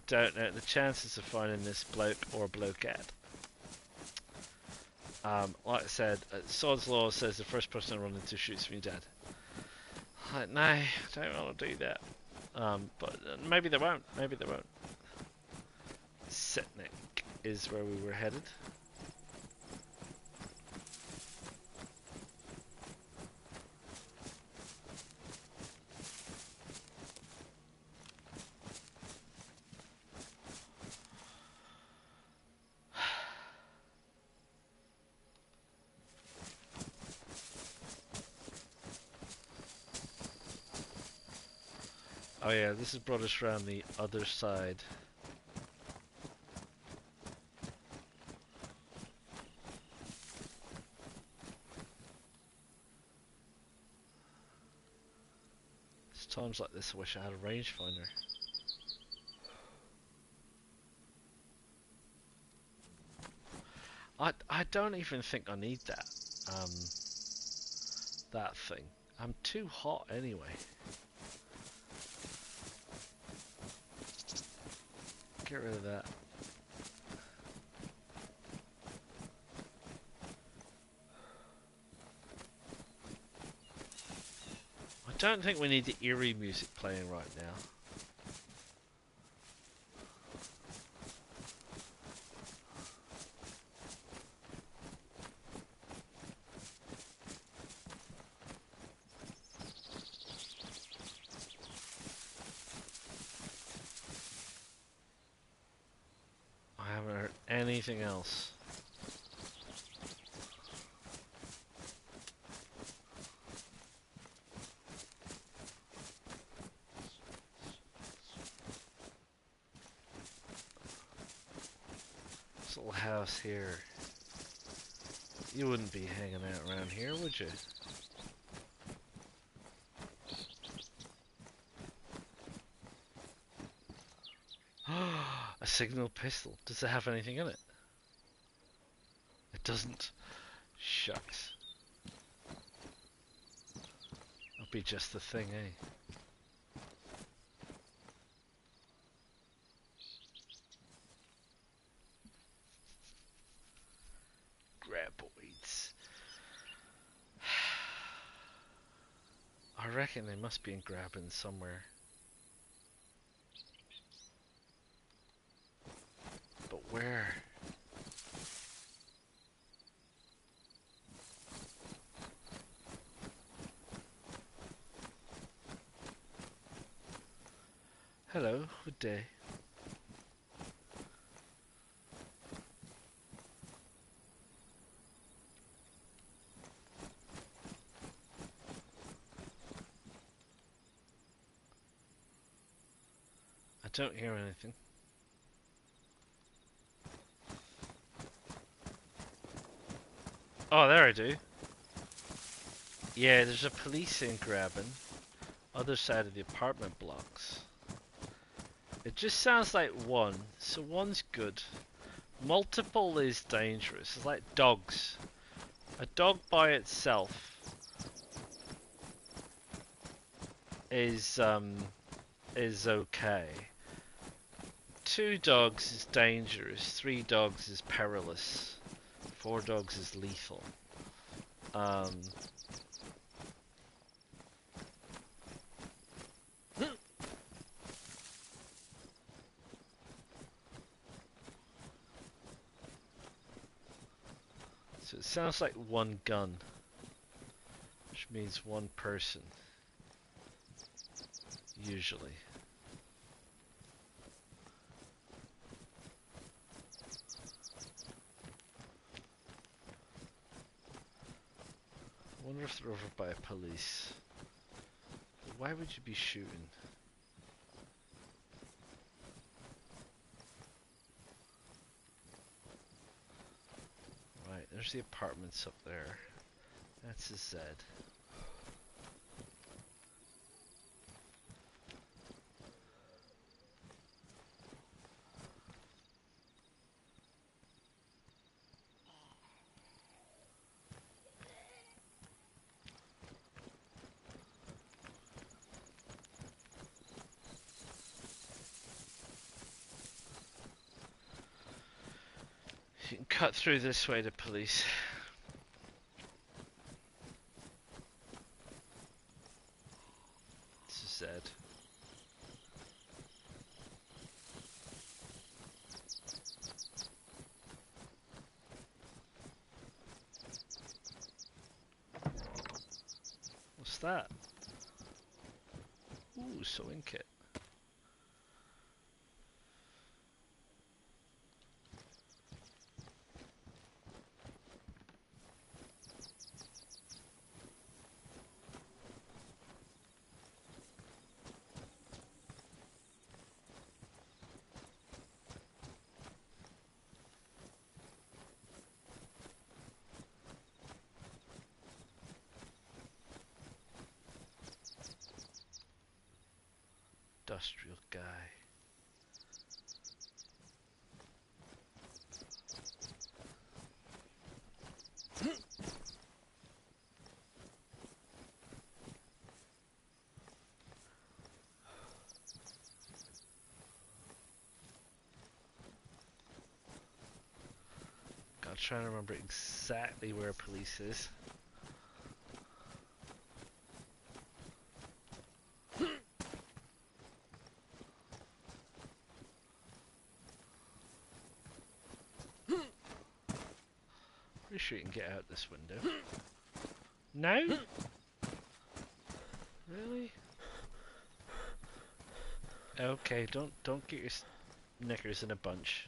don't know the chances of finding this bloke or blokeette. Like I said, Sod's Law says the first person I run into shoots me dead. Like, no, I don't want to do that. But maybe they won't. Maybe they won't. Setnik is where we were headed. Oh yeah, this has brought us around the other side. It's times like this I wish I had a rangefinder. I don't even think I need that that thing. I'm too hot anyway. Get rid of that. I don't think we need the eerie music playing right now. I haven't heard anything else. This little house here. You wouldn't be hanging out around here, would you? A signal pistol. Does it have anything in it? It doesn't. Shucks. That'll be just the thing, eh? Graboids. I reckon they must be in grabbing somewhere. But where? Hello, good day. don't hear anything. Oh, there I do. Yeah, there's a police in grabbing. Other side of the apartment blocks. It just sounds like one, so one's good. Multiple is dangerous. It's like dogs. A dog by itself is okay. 2 dogs is dangerous. 3 dogs is perilous. 4 dogs is lethal. So it sounds like one gun, which means one person, usually. I wonder if they're over by police. Why would you be shooting? Right, there's the apartments up there. That's a Z. You can cut through this way to police. It's a Z. What's that? Ooh, sewing kit. Industrial guy. I'm trying to remember exactly where police is. Pretty sure you can get out this window. No? Really? Okay, don't get your knickers in a bunch.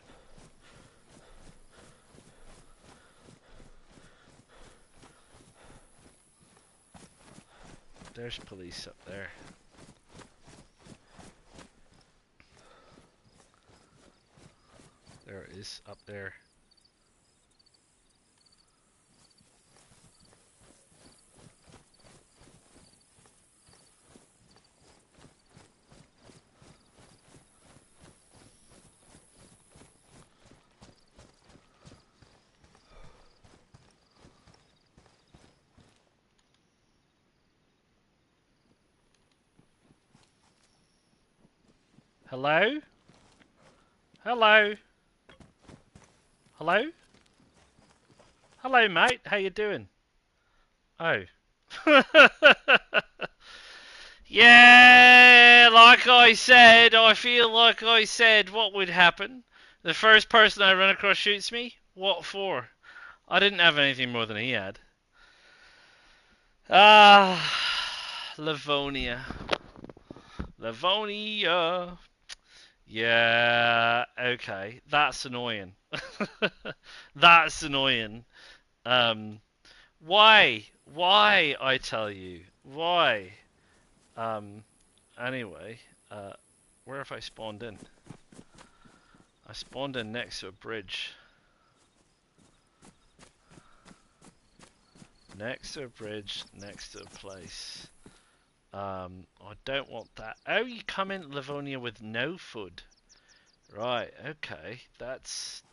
There's police up there. There it is, up there. Hello? Hello? Hello? Hello, mate. How you doing? Oh. Yeah, like I said, I feel like I said what would happen. The first person I run across shoots me. What for? I didn't have anything more than he had. Ah, Livonia. Livonia. Yeah, okay. That's annoying. That's annoying. Um, why? Why, I tell you? Why? Um, anyway, Where have I spawned in? I spawned in next to a bridge. Next to a bridge, next to a place. I don't want that. Oh, you come in Livonia with no food. Right, okay. That's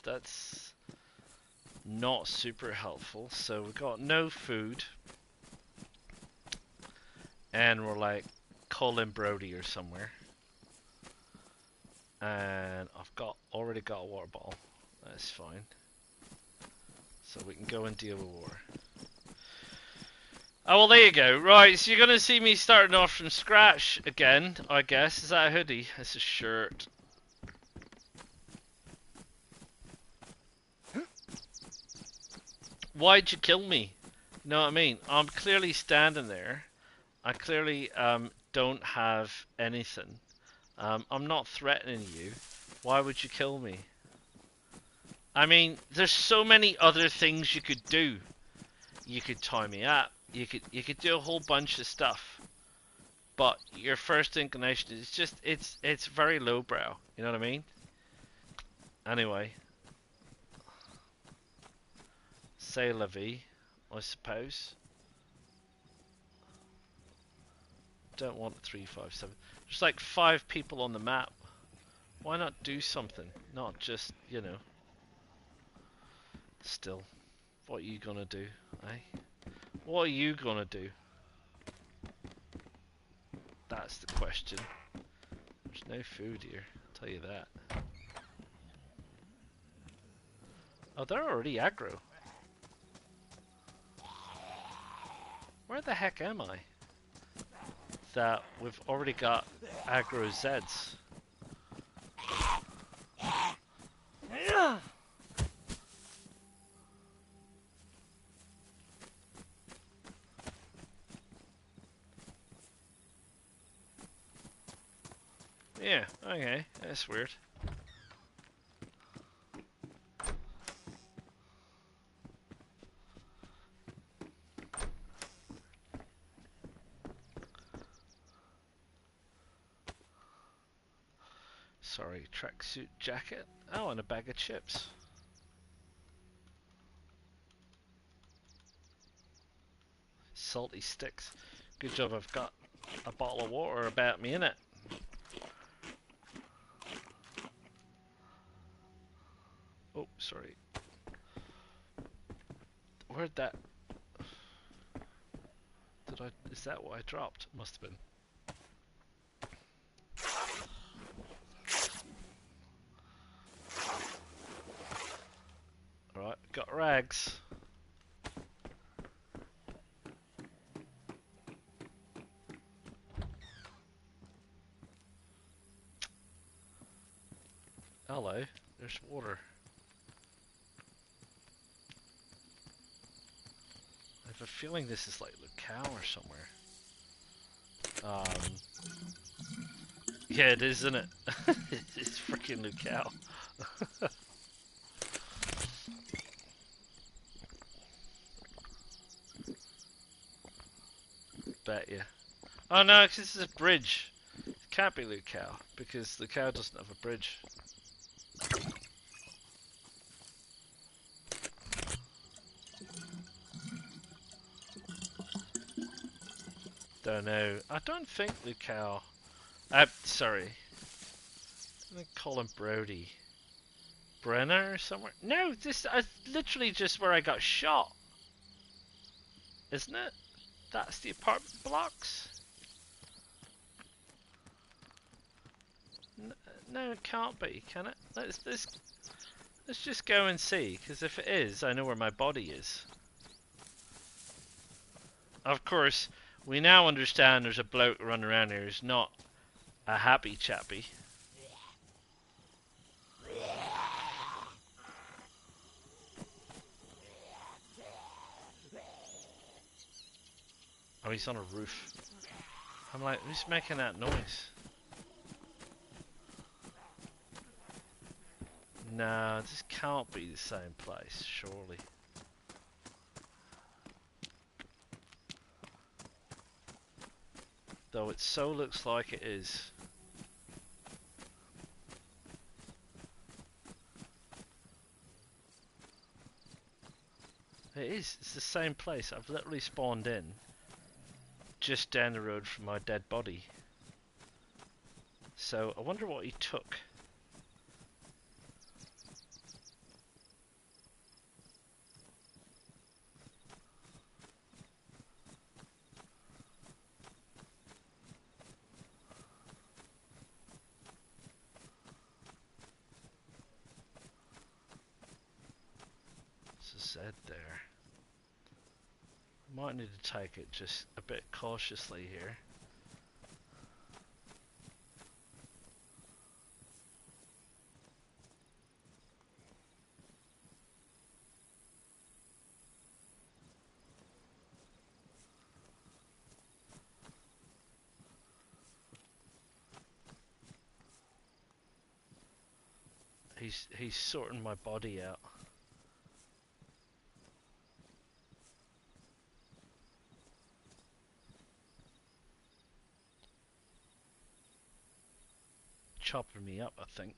not super helpful. So we got no food. And we're like Colin Brody or somewhere. And I've already got a water bottle. That's fine. So we can go and deal with war. Oh, well, there you go. Right, so you're going to see me starting off from scratch again, I guess. Is that a hoodie? It's a shirt. Why'd you kill me? You know what I mean? I'm clearly standing there. I clearly don't have anything. I'm not threatening you. Why would you kill me? I mean, there's so many other things you could do. You could tie me up. You could do a whole bunch of stuff. But your first inclination is just it's very lowbrow. You know what I mean? Anyway, c'est la vie, I suppose. Don't want a 357. There's like 5 people on the map. Why not do something? Not just, you know. Still, what are you gonna do, eh? What are you gonna do? That's the question. There's no food here, I'll tell you that. Oh, they're already aggro. Where the heck am I? That we've already got aggro Zeds. Yeah, okay, that's weird. Sorry, tracksuit jacket. Oh, and a bag of chips. Salty sticks. Good job I've got a bottle of water about me in it. Oh, sorry. Where'd that... Is that what I dropped? Must have been. Alright, got rags. Hello, there's water. I have a feeling this is like Lucao or somewhere. Yeah, it is, isn't it? It's freaking Lucao. Bet you. Oh no, 'cause this is a bridge. It can't be Lucao because Lucao doesn't have a bridge. Don't know. I don't think Lucao. Sorry. I call him Brody. Brenner or somewhere? No, this is literally just where I got shot. Isn't it? That's the apartment blocks. No, it can't be, can it? Let's just go and see, because if it is, I know where my body is. Of course, we now understand there's a bloke running around here who's not a happy chappy. Oh, he's on a roof. I'm like, who's making that noise? No, this can't be the same place, surely. Though it so looks like it is. it is. It's the same place. I've literally spawned in just down the road from my dead body. So I wonder what he took. It's a Z there. Might need to take it just a bit cautiously here. He's sorting my body out. Chopping me up, I think.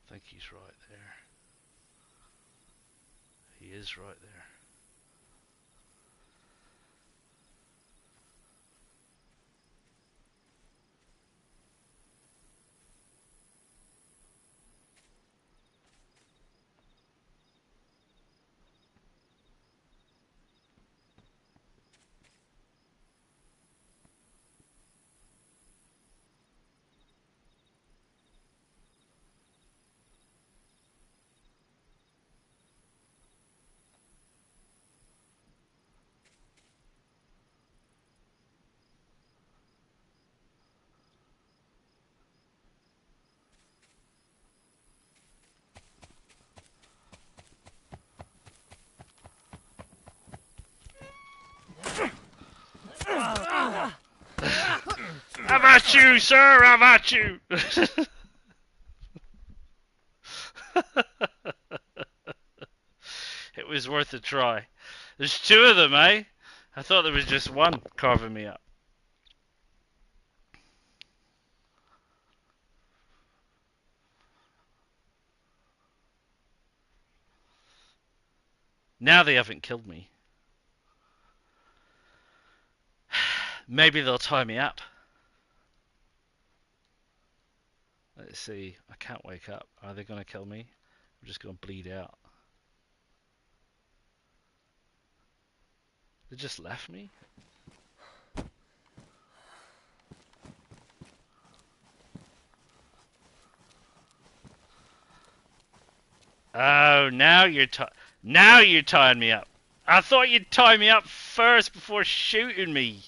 I think he's right there. He is right there. I'm at you, sir! I'm at you! It was worth a try. There's two of them, eh? I thought there was just one carving me up. Now they haven't killed me. Maybe they'll tie me up. Let's see. I can't wake up. Are they going to kill me? I'm just going to bleed out. They just left me? Oh, now you're tying me up. I thought you'd tie me up first before shooting me.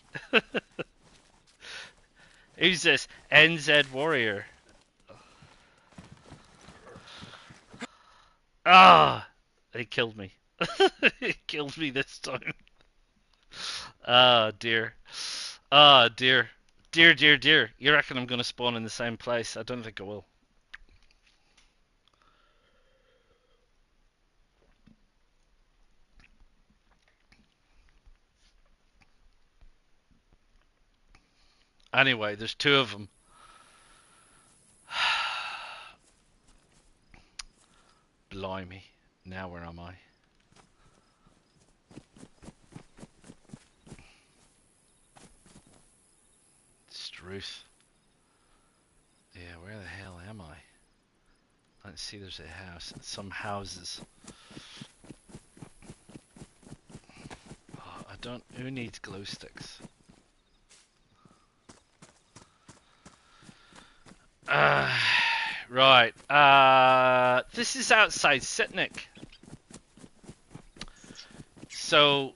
Who's this? NZ Warrior. Ah, they killed me. They killed me this time. Ah, dear. Ah, dear. Dear, dear, dear. You reckon I'm going to spawn in the same place? I don't think I will. Anyway, there's two of them. Blimey. Now where am I? Ruth. Yeah, where the hell am I? Let's see, there's a house. Some houses. Oh, I don't... Who needs glow sticks? Right. This is outside Sitnik. So,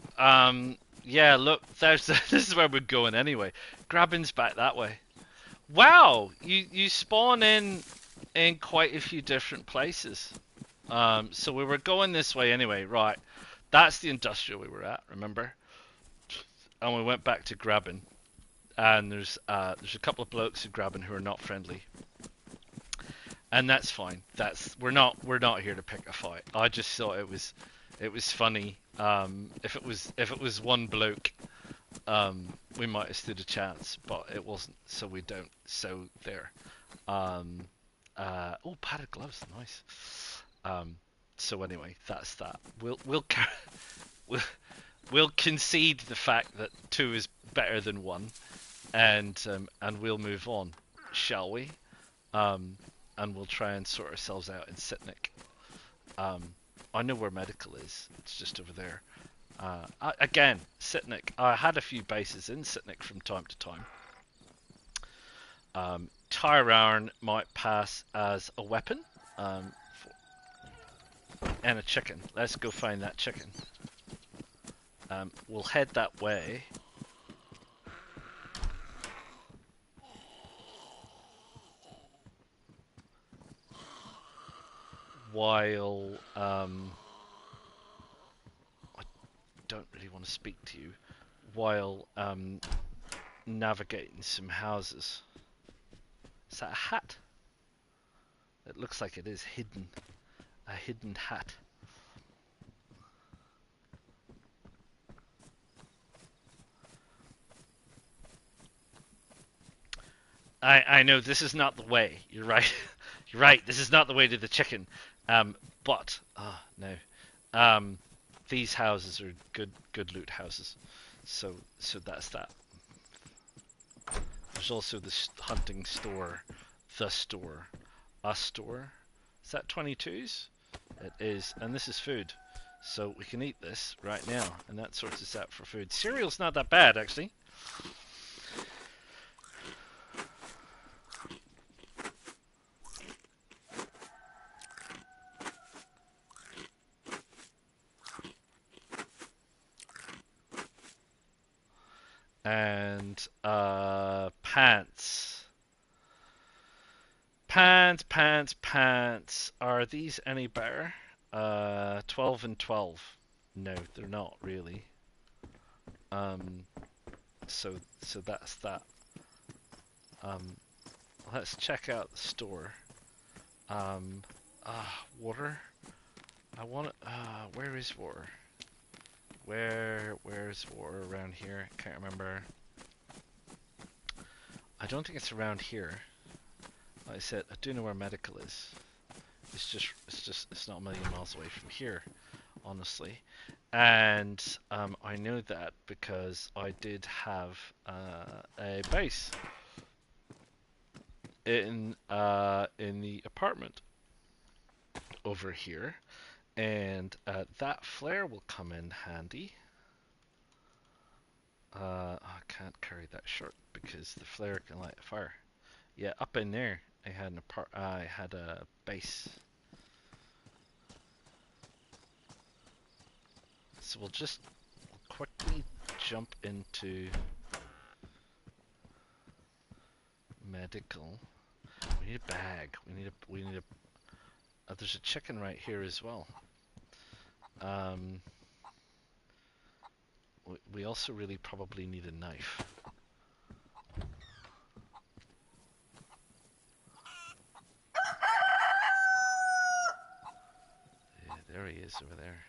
yeah, look, there's this is where we're going anyway. Grabbing's back that way. Wow, you spawn in quite a few different places. So we were going this way anyway, right? That's the industrial we were at, remember? And we went back to Grabbing, and there's a couple of blokes at Grabbing who are not friendly, and that's fine. We're not here to pick a fight. I just thought it was funny. If it was one bloke, we might have stood a chance, but it wasn't, so we don't. So there. Oh, padded gloves, nice. So anyway, that's that. We'll concede the fact that 2 is better than 1, and we'll move on, shall we? And we'll try and sort ourselves out in Sitnik. I know where medical is. It's just over there. Again, Sitnik. I had a few bases in Sitnik from time to time. Tire iron might pass as a weapon. And a chicken. Let's go find that chicken. We'll head that way. While I don't really want to speak to you, while navigating some houses. Is that a hat? It looks like it is hidden. A hidden hat. I know this is not the way. You're right. You're right. This is not the way to the chicken. But no. These houses are good loot houses. So that's that. There's also the hunting store, the store, a store. Is that 22s? It is, and this is food. So we can eat this right now, and that sorts us out for food. Cereal's not that bad, actually. And pants. Pants. Are these any better? 12 and 12. No, they're not really. So that's that. Let's check out the store. Water. I want it. Where is water? Where's water around here? Can't remember. I don't think it's around here. Like I said, I do know where medical is. It's not a million miles away from here, honestly. And I know that because I did have a base in the apartment over here. And that flare will come in handy. I can't carry that short because the flare can light a fire. Yeah, up in there, I had a base. So we'll quickly jump into medical. We need a bag. We need a. There's a chicken right here as well. We also really probably need a knife. Yeah, there he is over there.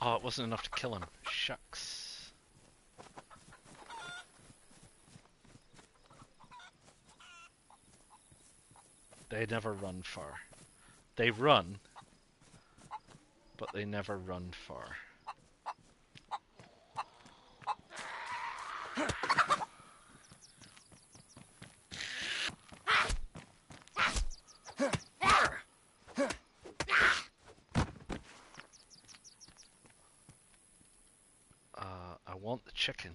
Oh, it wasn't enough to kill him. Shucks. They never run far. They run, but they never run far. I want the chicken.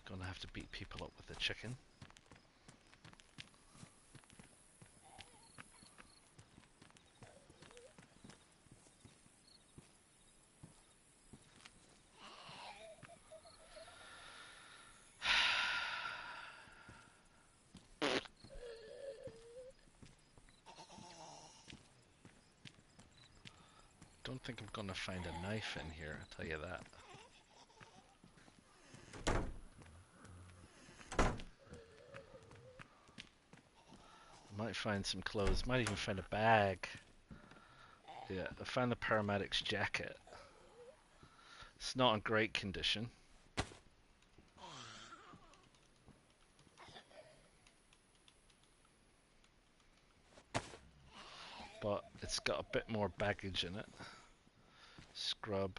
Gonna have to beat people up with the chicken. Don't think I'm gonna find a knife in here, I'll tell you that. Might find some clothes, might even find a bag. Yeah, I found the paramedic's jacket. It's not in great condition. But it's got a bit more baggage in it. Scrub.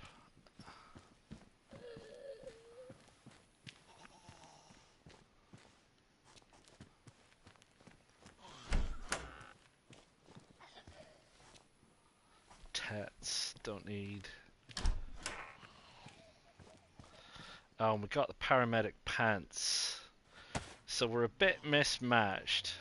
Tats, don't need. Oh, and we got the paramedic pants. So we're a bit mismatched.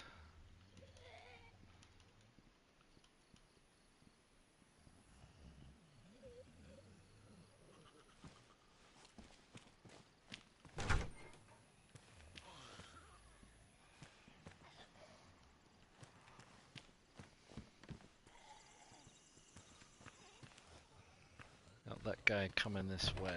Got that guy coming this way.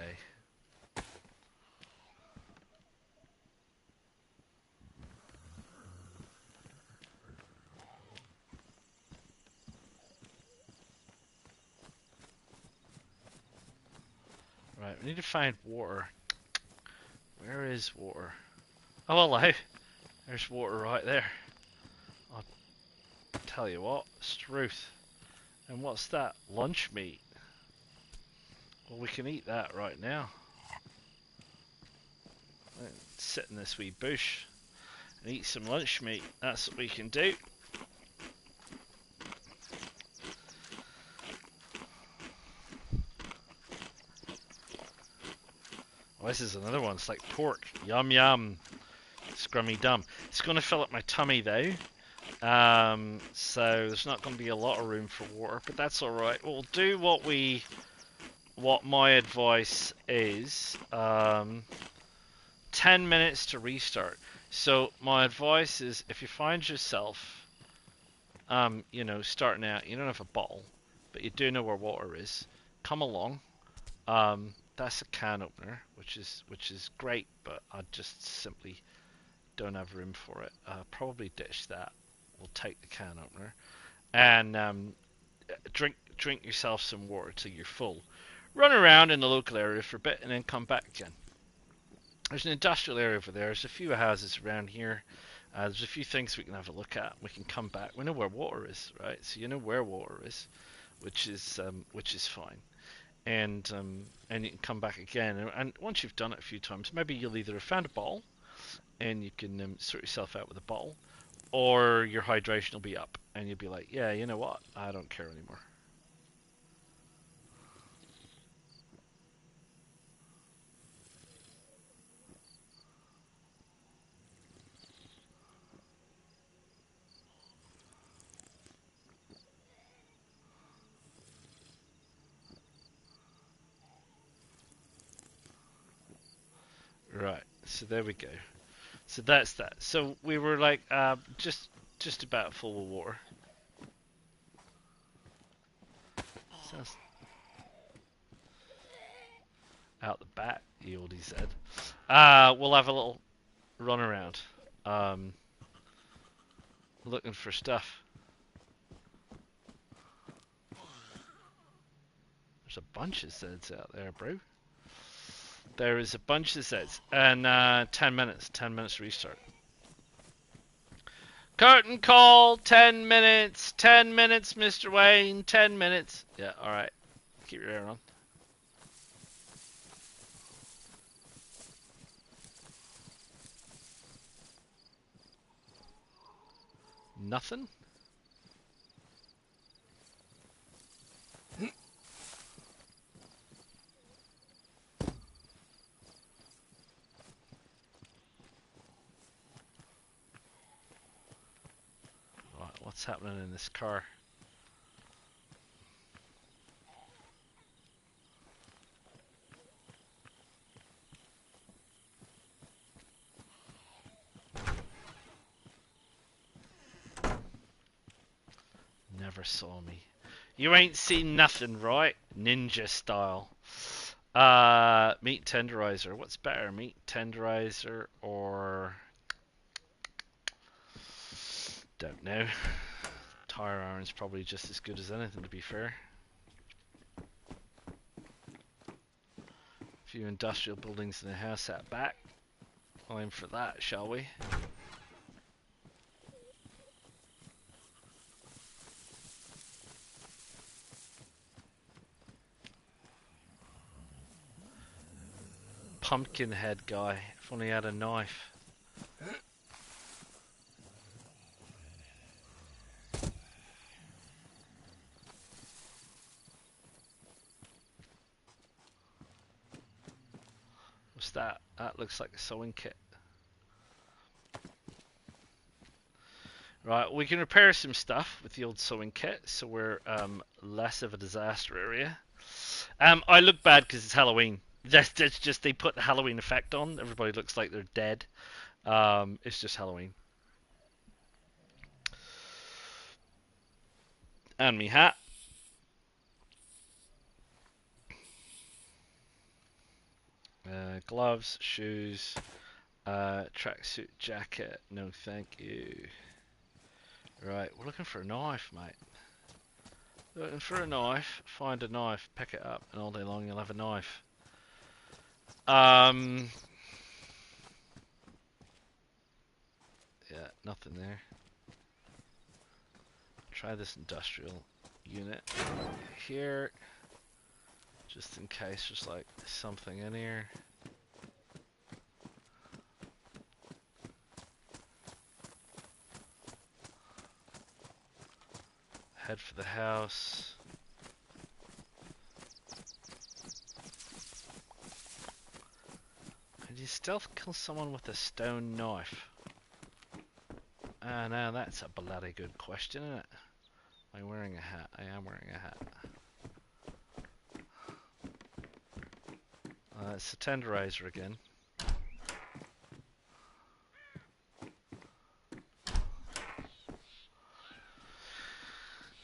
Right, we need to find water. Where is water? Oh, hello. There's water right there. I'll tell you what, Struth. And what's that? Lunch meat. Well, we can eat that right now. Sit in this wee bush and eat some lunch meat. That's what we can do. Oh, this is another one. It's like pork. Yum yum. Scrummy dum. It's going to fill up my tummy though. So there's not going to be a lot of room for water, but that's all right. We'll do what my advice is. 10 minutes to restart. So my advice is, if you find yourself, you know, starting out, you don't have a bottle, but you do know where water is. Come along. That's a can opener, which is great, but I just simply don't have room for it. Probably ditch that. We'll take the can opener and drink yourself some water till you're full. Run around in the local area for a bit and then come back again. There's an industrial area over there. There's a few houses around here. There's a few things we can have a look at. We can come back. We know where water is, right? So you know where water is, which is fine. And you can come back again. And once you've done it a few times, maybe you'll either have found a bottle, and you can sort yourself out with a bottle, or your hydration will be up, and you'll be like, yeah, you know what? I don't care anymore. Right, so there we go. So that's that. So we were like just about full of water. Sounds out the back, the oldie said. We'll have a little run around, looking for stuff. There's a bunch of Zeds out there, bro. There is a bunch of Zeds, and 10 minutes restart. Curtain call, 10 minutes, 10 minutes, Mr. Wayne, 10 minutes. Yeah, alright. Keep your ear on. Nothing? Right, what's happening in this car? Never saw me. You ain't seen nothing, right? Ninja style. Meat tenderizer. What's better, meat tenderizer or... Don't know. Tire iron's probably just as good as anything, to be fair. A few industrial buildings and a house out back. Aim for that, shall we? Pumpkin head guy. If only he had a knife. What's that? That looks like a sewing kit. Right, we can repair some stuff with the old sewing kit, so we're less of a disaster area. I look bad because it's Halloween. That's just they put the Halloween effect on. Everybody looks like they're dead. It's just Halloween. And me hat. Gloves, shoes, tracksuit jacket. No, thank you. Right, we're looking for a knife, mate. Looking for a knife. Find a knife, pick it up, and all day long you'll have a knife. Yeah, nothing there. Try this industrial unit here, just in case there's like something in here. Head for the house. Could you stealth kill someone with a stone knife? Now that's a bloody good question, isn't it? Am I wearing a hat? I am wearing a hat. It's the tenderizer again.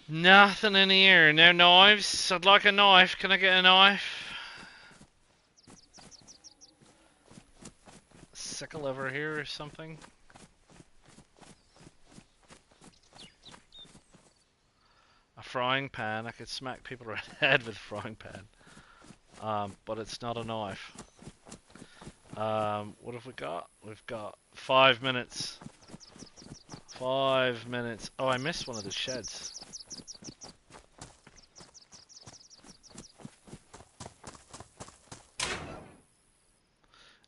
Nothing in here. No knives. I'd like a knife. Can I get a knife? Sickle over here or something? A frying pan. I could smack people around the head with a frying pan. But it's not a knife. What have we got? We've got 5 minutes. 5 minutes. Oh, I missed one of the sheds.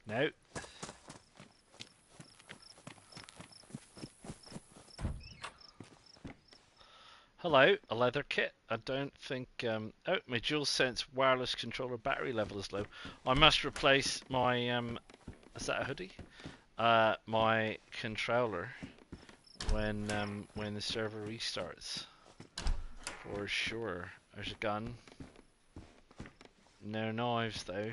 No. Hello, a leather kit. I don't think... oh, my DualSense wireless controller battery level is low. I must replace my... is that a hoodie? My controller when the server restarts. For sure. There's a gun. No knives, though.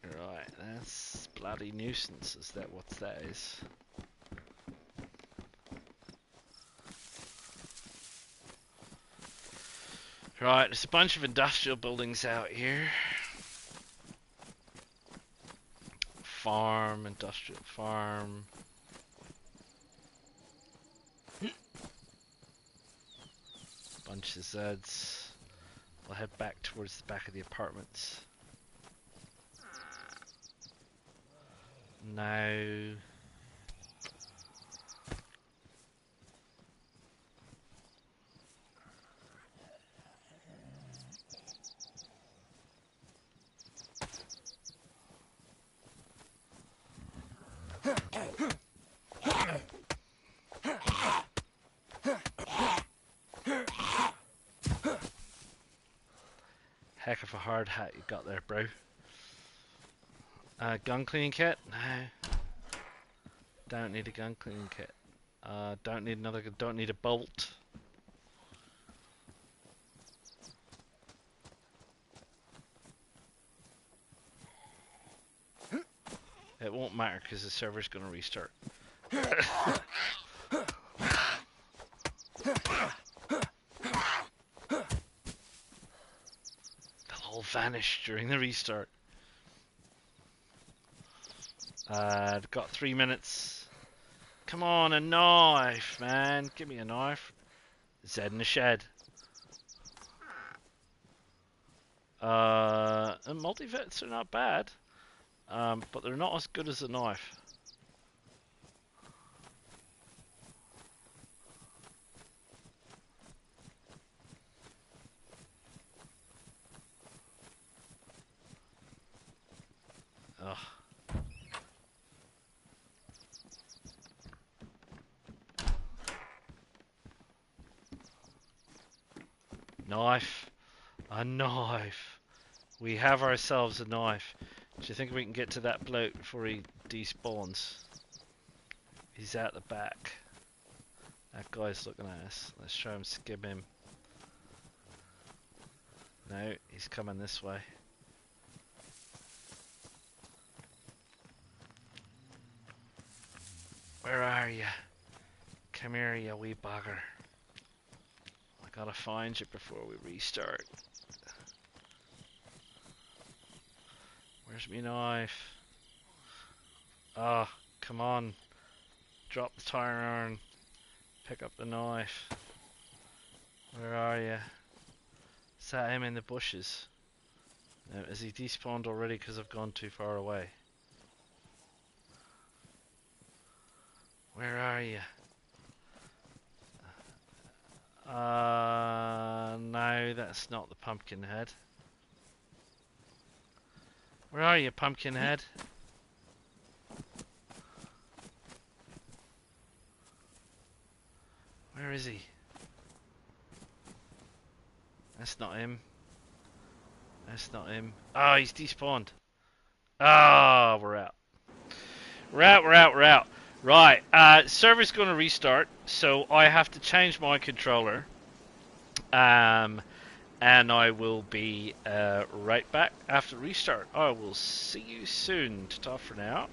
Right, that's bloody nuisance. Is that what that is? Right, there's a bunch of industrial buildings out here. Farm, industrial farm. Bunch of Zeds. We'll head back towards the back of the apartments. Now, Heck of a hard hat you got there, bro. Gun cleaning kit? No. Don't need a gun cleaning kit. Don't need another. Don't need a bolt. It won't matter because the server's gonna restart. They'll all vanish during the restart. I've got 3 minutes. Come on, a knife, man. Give me a knife. Zed in the shed. And multivets are not bad. But they're not as good as a knife. Ugh. Knife. A knife. We have ourselves a knife. Do you think we can get to that bloke before he despawns? He's out the back. That guy's looking at us. Let's try and skim him. No, he's coming this way. Where are you? Come here, you wee bugger. I gotta find you before we restart. Where's my knife? Ah, oh, come on. Drop the tire iron. Pick up the knife. Where are you? Is that him in the bushes? No, has he despawned already because I've gone too far away? Where are you? No, that's not the pumpkin head. Where are you, pumpkin head? Where is he? That's not him. That's not him. Oh, he's despawned. Ah, we're out. We're out. Right, server's going to restart, so I have to change my controller. And I will be right back after restart. I will see you soon. Ta-ta for now.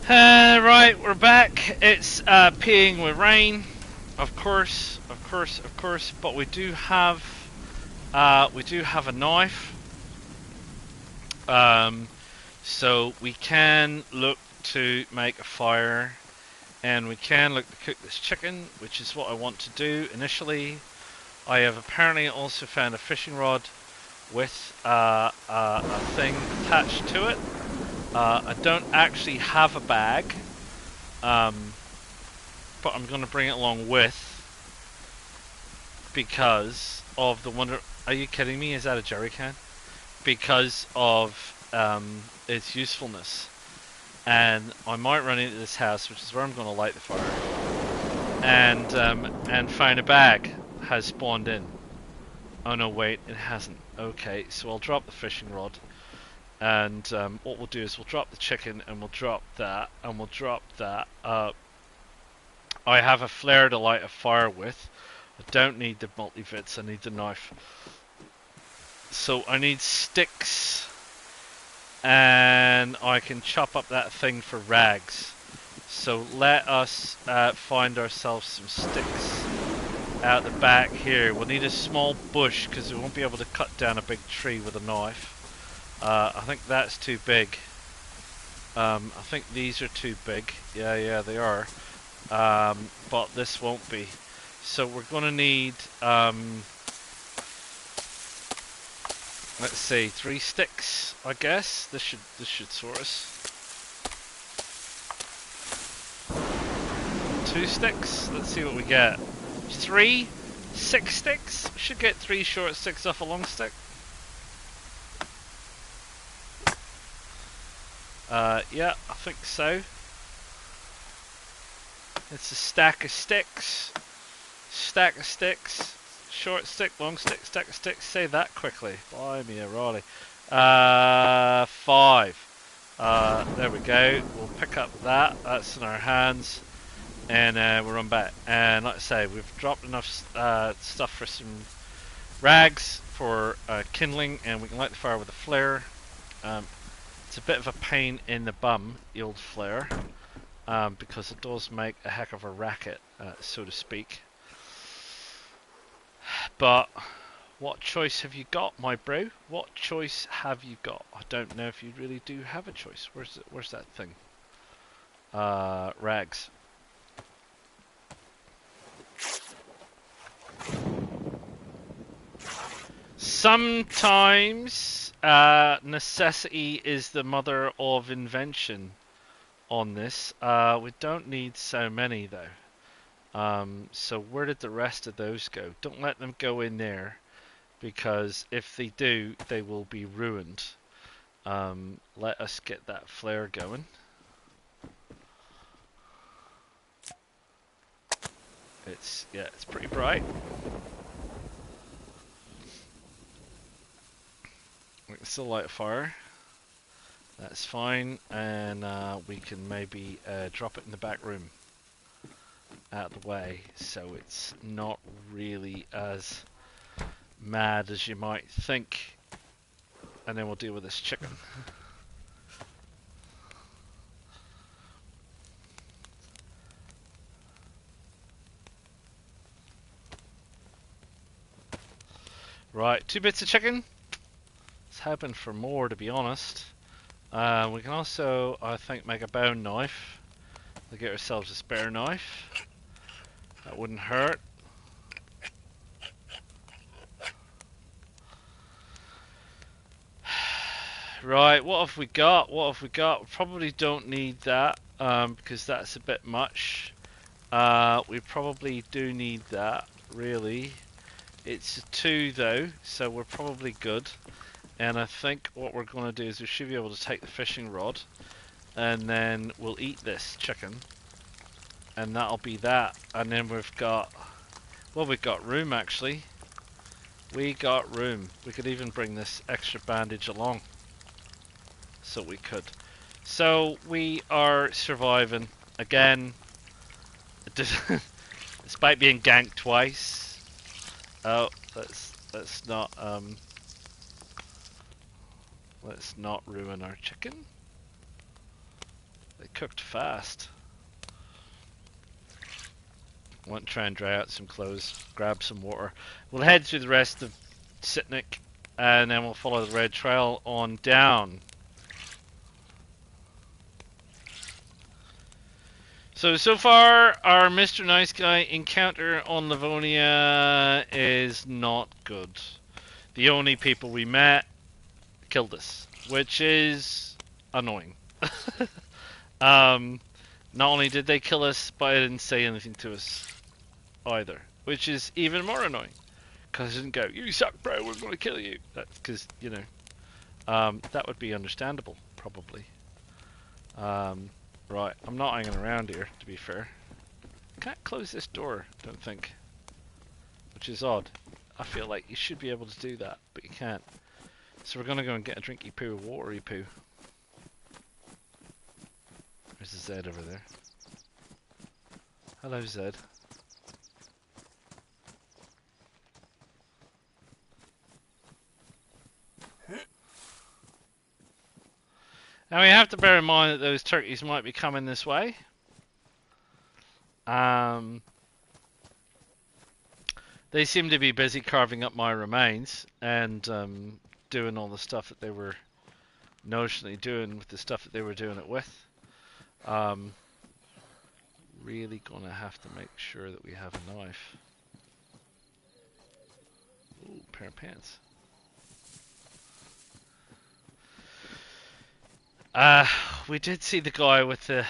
Right, we're back. It's peeing with rain, of course, of course, of course. But we do have a knife, so we can look to make a fire, and we can look to cook this chicken, which is what I want to do initially. I have apparently also found a fishing rod with a thing attached to it. I don't actually have a bag, but I'm going to bring it along with because of the wonder. Are you kidding me? Is that a jerry can? Because of its usefulness. And I might run into this house, which is where I'm going to light the fire, and find a bag has spawned in. Oh no, wait, it hasn't. Okay, so I'll drop the fishing rod, and what we'll do is we'll drop the chicken, and we'll drop that, and we'll drop that. I have a flare to light a fire with. I don't need the multivits, I need the knife. So I need sticks, and I can chop up that thing for rags. So let us find ourselves some sticks out the back here. We'll need a small bush because we won't be able to cut down a big tree with a knife. I think that's too big. I think these are too big. Yeah, they are. But this won't be. So we're going to need, let's see, 3 sticks, I guess. This should sort us. 2 sticks. Let's see what we get. 3, 6 sticks. We should get 3 short sticks off a long stick. Yeah, I think so. It's a stack of sticks. Stack of sticks. Short stick, long stick, stack of sticks. Say that quickly. Blimey, Raleigh. 5. There we go. We'll pick up that. That's in our hands. And we'll run back. And like I say, we've dropped enough stuff for some rags for kindling, and we can light the fire with a flare. It's a bit of a pain in the bum, the old flare, because it does make a heck of a racket, so to speak. But what choice have you got, my bro? What choice have you got? I don't know if you really do have a choice. Where's that thing? Rags. Sometimes necessity is the mother of invention on this. We don't need so many though. So where did the rest of those go? Don't let them go in there, because if they do, they will be ruined. Let us get that flare going. It's pretty bright. We can still light a fire. That's fine, and we can maybe drop it in the back room, out of the way, so it's not really as mad as you might think. And then we'll deal with this chicken. Right, 2 bits of chicken. It's hoping for more, to be honest. We can also, I think, make a bone knife. We'll get ourselves a spare knife. That wouldn't hurt. Right, what have we got? What have we got? We probably don't need that, because that's a bit much. We probably do need that, really. It's a 2 though, so we're probably good. And I think what we're going to do is we should be able to take the fishing rod, and then we'll eat this chicken, and that'll be that. And then we've got, well, we've got room actually. We got room. We could even bring this extra bandage along. So we could. So we are surviving again, despite being ganked twice. Oh, let's not ruin our chicken. They cooked fast. Want to try and dry out some clothes, grab some water. We'll head through the rest of Sitnik, and then we'll follow the red trail on down. So far, our Mr. Nice Guy encounter on Livonia is not good. The only people we met killed us, which is annoying. Not only did they kill us, but they didn't say anything to us either, which is even more annoying. Because I didn't go, you suck, bro, we're going to kill you. That's because, you know, that would be understandable, probably. Right, I'm not hanging around here, to be fair. Can't close this door, don't think. Which is odd. I feel like you should be able to do that, but you can't. So we're going to go and get a drinky poo, watery poo. There's a Zed over there. Hello, Zed. Now we have to bear in mind that those turkeys might be coming this way. They seem to be busy carving up my remains and doing all the stuff that they were notionally doing with the stuff that they were doing it with. Really gonna have to make sure that we have a knife. Ooh, pair of pants. We did see the guy with the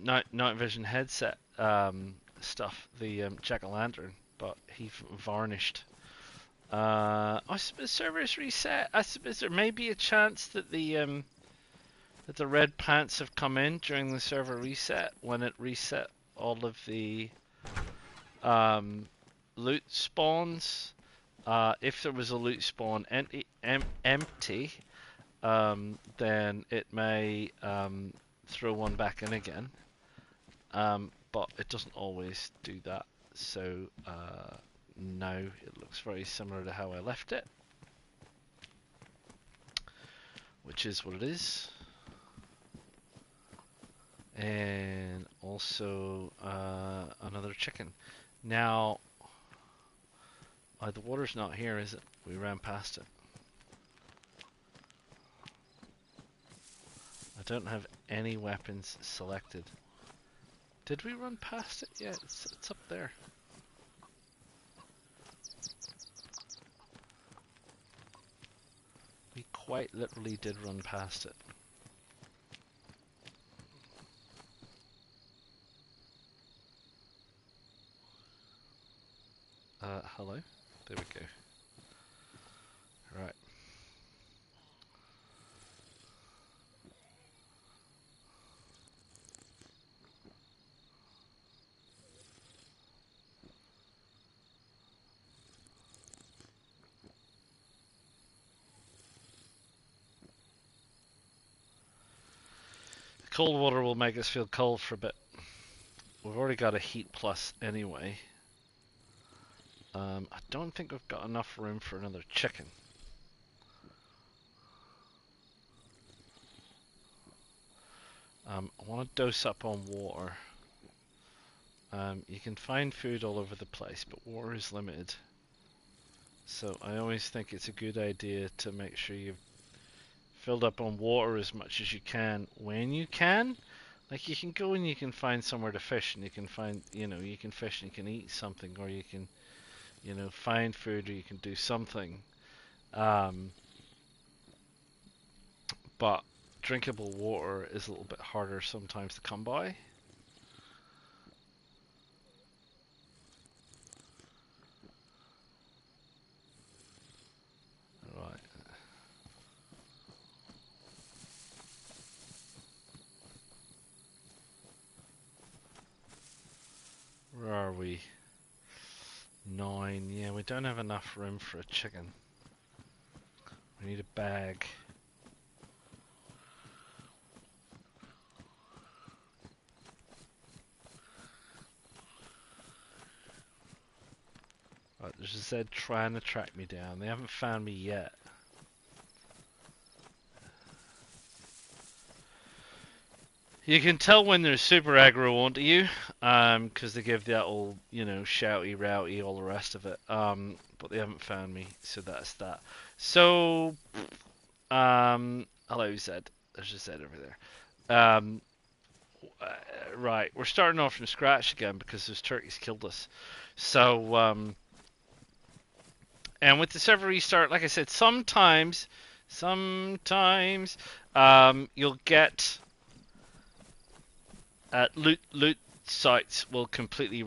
night vision headset stuff, the jack-o'-lantern, but he varnished. I suppose servers reset. I suppose there may be a chance that the red pants have come in during the server reset when it reset all of the loot spawns. If there was a loot spawn empty, then it may throw one back in again. But it doesn't always do that. So no, it looks very similar to how I left it, which is what it is. And also another chicken. Now, the water's not here, is it? We ran past it. I don't have any weapons selected. Did we run past it? Yeah, it's up there. We quite literally did run past it. Hello? There we go. Right. Cold water will make us feel cold for a bit. We've already got a heat plus anyway. I don't think we've got enough room for another chicken. I want to dose up on water. You can find food all over the place, but water is limited. So I always think it's a good idea to make sure you've filled up on water as much as you can when you can. Like, you can go and you can find somewhere to fish, and you can find, you know, you can fish and you can eat something, or you can, you know, find food, or you can do something. But drinkable water is a little bit harder sometimes to come by. Right. Where are we? 9. Yeah, we don't have enough room for a chicken. We need a bag. Right, there's a Zed trying to track me down. They haven't found me yet. You can tell when they're super aggro onto you, because they give that old, shouty, rowty, all the rest of it. But they haven't found me, so that's that. So, hello, Zed. There's a Zed over there. Right, we're starting off from scratch again because those turkeys killed us. So, and with the server restart, like I said, sometimes, you'll get loot sites will completely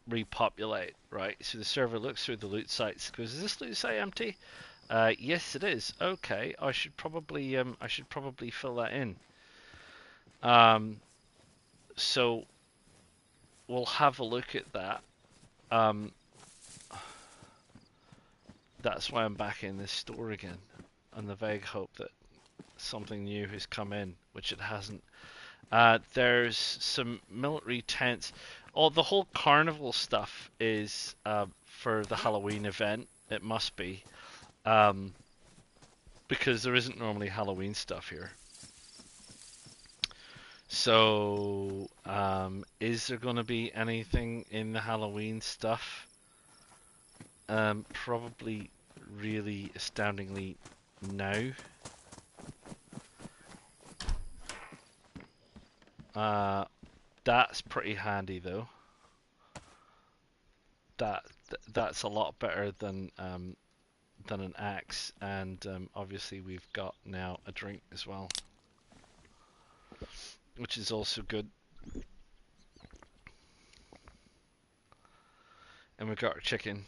repopulate, right? So the server looks through the loot sites, goes, "Is this loot site empty?" Yes, it is. Okay, I should probably fill that in. So we'll have a look at that. That's why I'm back in this store again, on the vague hope that something new has come in, which it hasn't. There's some military tents. Oh, the whole carnival stuff is for the Halloween event. It must be. Because there isn't normally Halloween stuff here. So, is there going to be anything in the Halloween stuff? Probably really astoundingly no. That's pretty handy though. That's a lot better than an axe, and obviously we've got now a drink as well, which is also good. And we've got our chicken.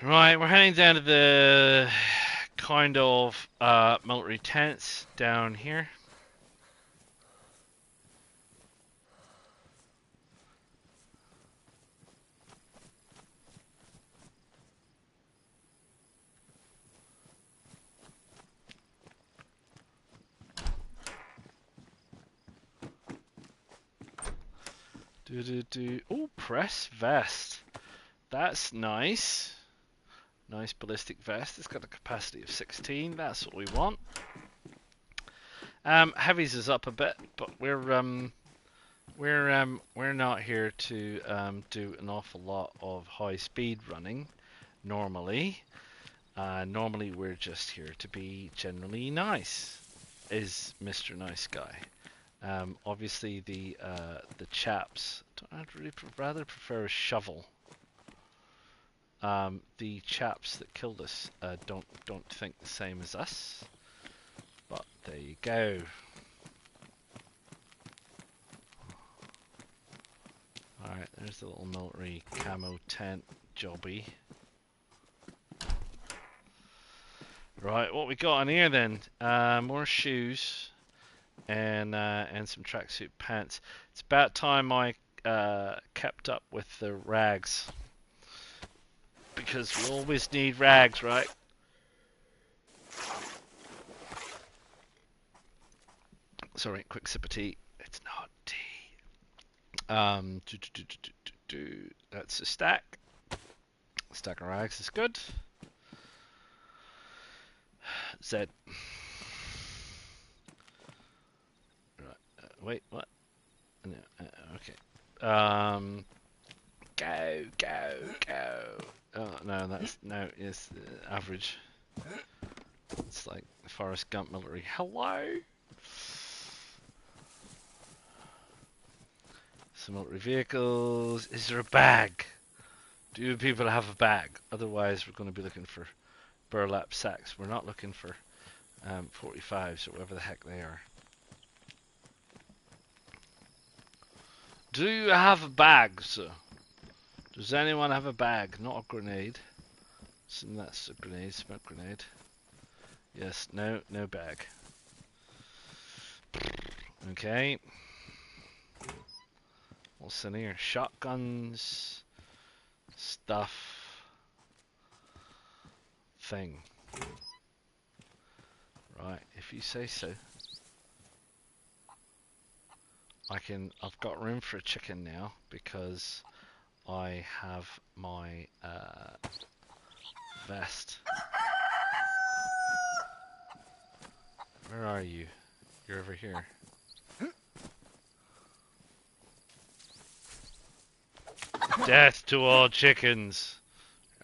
Right, we're heading down to the kind of military tents down here. Oh, press vest. That's nice. Nice ballistic vest. It's got a capacity of 16. That's what we want. Heavies is up a bit, but we're not here to do an awful lot of high speed running. Normally, we're just here to be generally nice. Is Mr. Nice Guy. Obviously the chaps. I'd really rather prefer a shovel. The chaps that killed us don't think the same as us, but there you go. Alright, there's the little military camo tent jobby. Right, what we got on here then? More shoes and some tracksuit pants. It's about time I kept up with the rags, because we always need rags, right? Sorry, quick sip of tea. It's not tea. That's a stack. Stack of rags is good. Z. Right. Wait, what? No, okay. Go. Oh no, it's average. It's like Forrest Gump military. Hello. Some military vehicles. Is there a bag? Do people have a bag? Otherwise, we're going to be looking for burlap sacks. We're not looking for 45s or whatever the heck they are. Do you have a bag, sir? Does anyone have a bag? Not a grenade. So that's a grenade, smoke grenade. Yes, no bag. Okay. What's in here? Shotguns, stuff, thing. Right, if you say so. I've got room for a chicken now because I have my vest. Where are you? You're over here. Death to all chickens.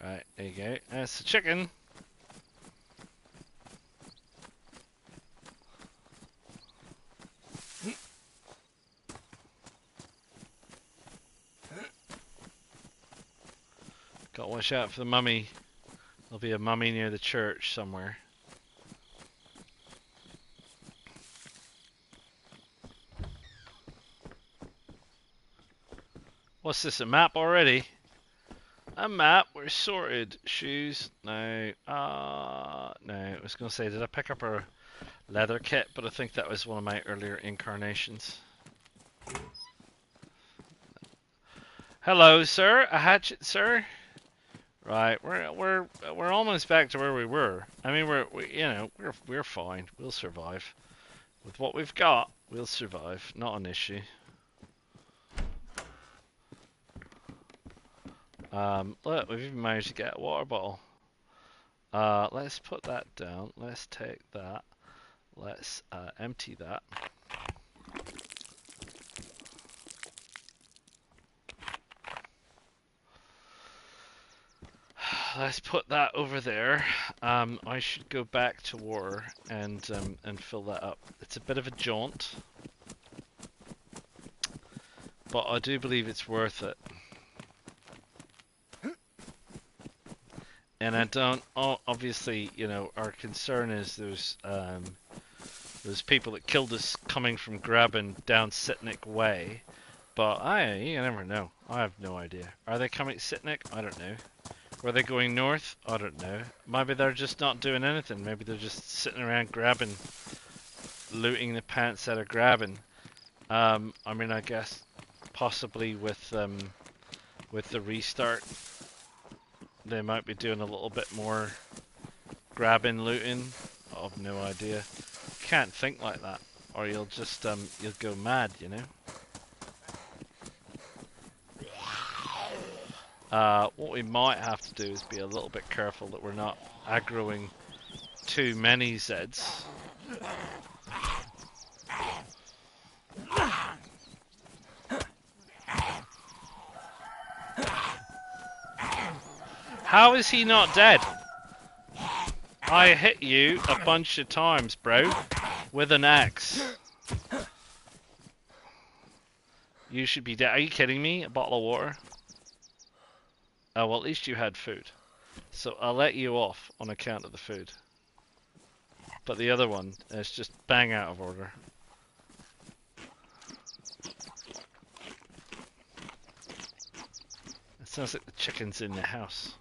Right, there you go. That's the chicken. Got to watch out for the mummy. There'll be a mummy near the church somewhere. What's this, a map already? A map, we're sorted. Shoes, no. No, I was going to say, did I pick up a leather kit? But I think that was one of my earlier incarnations. Hello, sir. A hatchet, sir. Right, we're almost back to where we were. I mean, we're fine. We'll survive. With what we've got, we'll survive. Not an issue. Look, we've even managed to get a water bottle. Let's put that down. Let's take that. Let's empty that. Let's put that over there. I should go back to war and fill that up. It's a bit of a jaunt, but I do believe it's worth it. And I don't. Obviously, you know, our concern is there's people that killed us coming from Graben down Sitnik Way, but you never know. I have no idea. Are they coming Sitnik? I don't know. Were they going north? I don't know. Maybe they're just not doing anything. Maybe they're just sitting around grabbing, looting the pants out of Graben. I mean, I guess possibly with the restart, they might be doing a little bit more grabbing, looting. I have no idea. Can't think like that, or you'll just you'll go mad, you know. What we might have to do is be a little bit careful that we're not aggroing too many Zeds. How is he not dead? I hit you a bunch of times, bro, with an axe. You should be dead. Are you kidding me? A bottle of water? Oh, well, at least you had food. So I'll let you off on account of the food. But the other one is just bang out of order. It sounds like the chicken's in the house.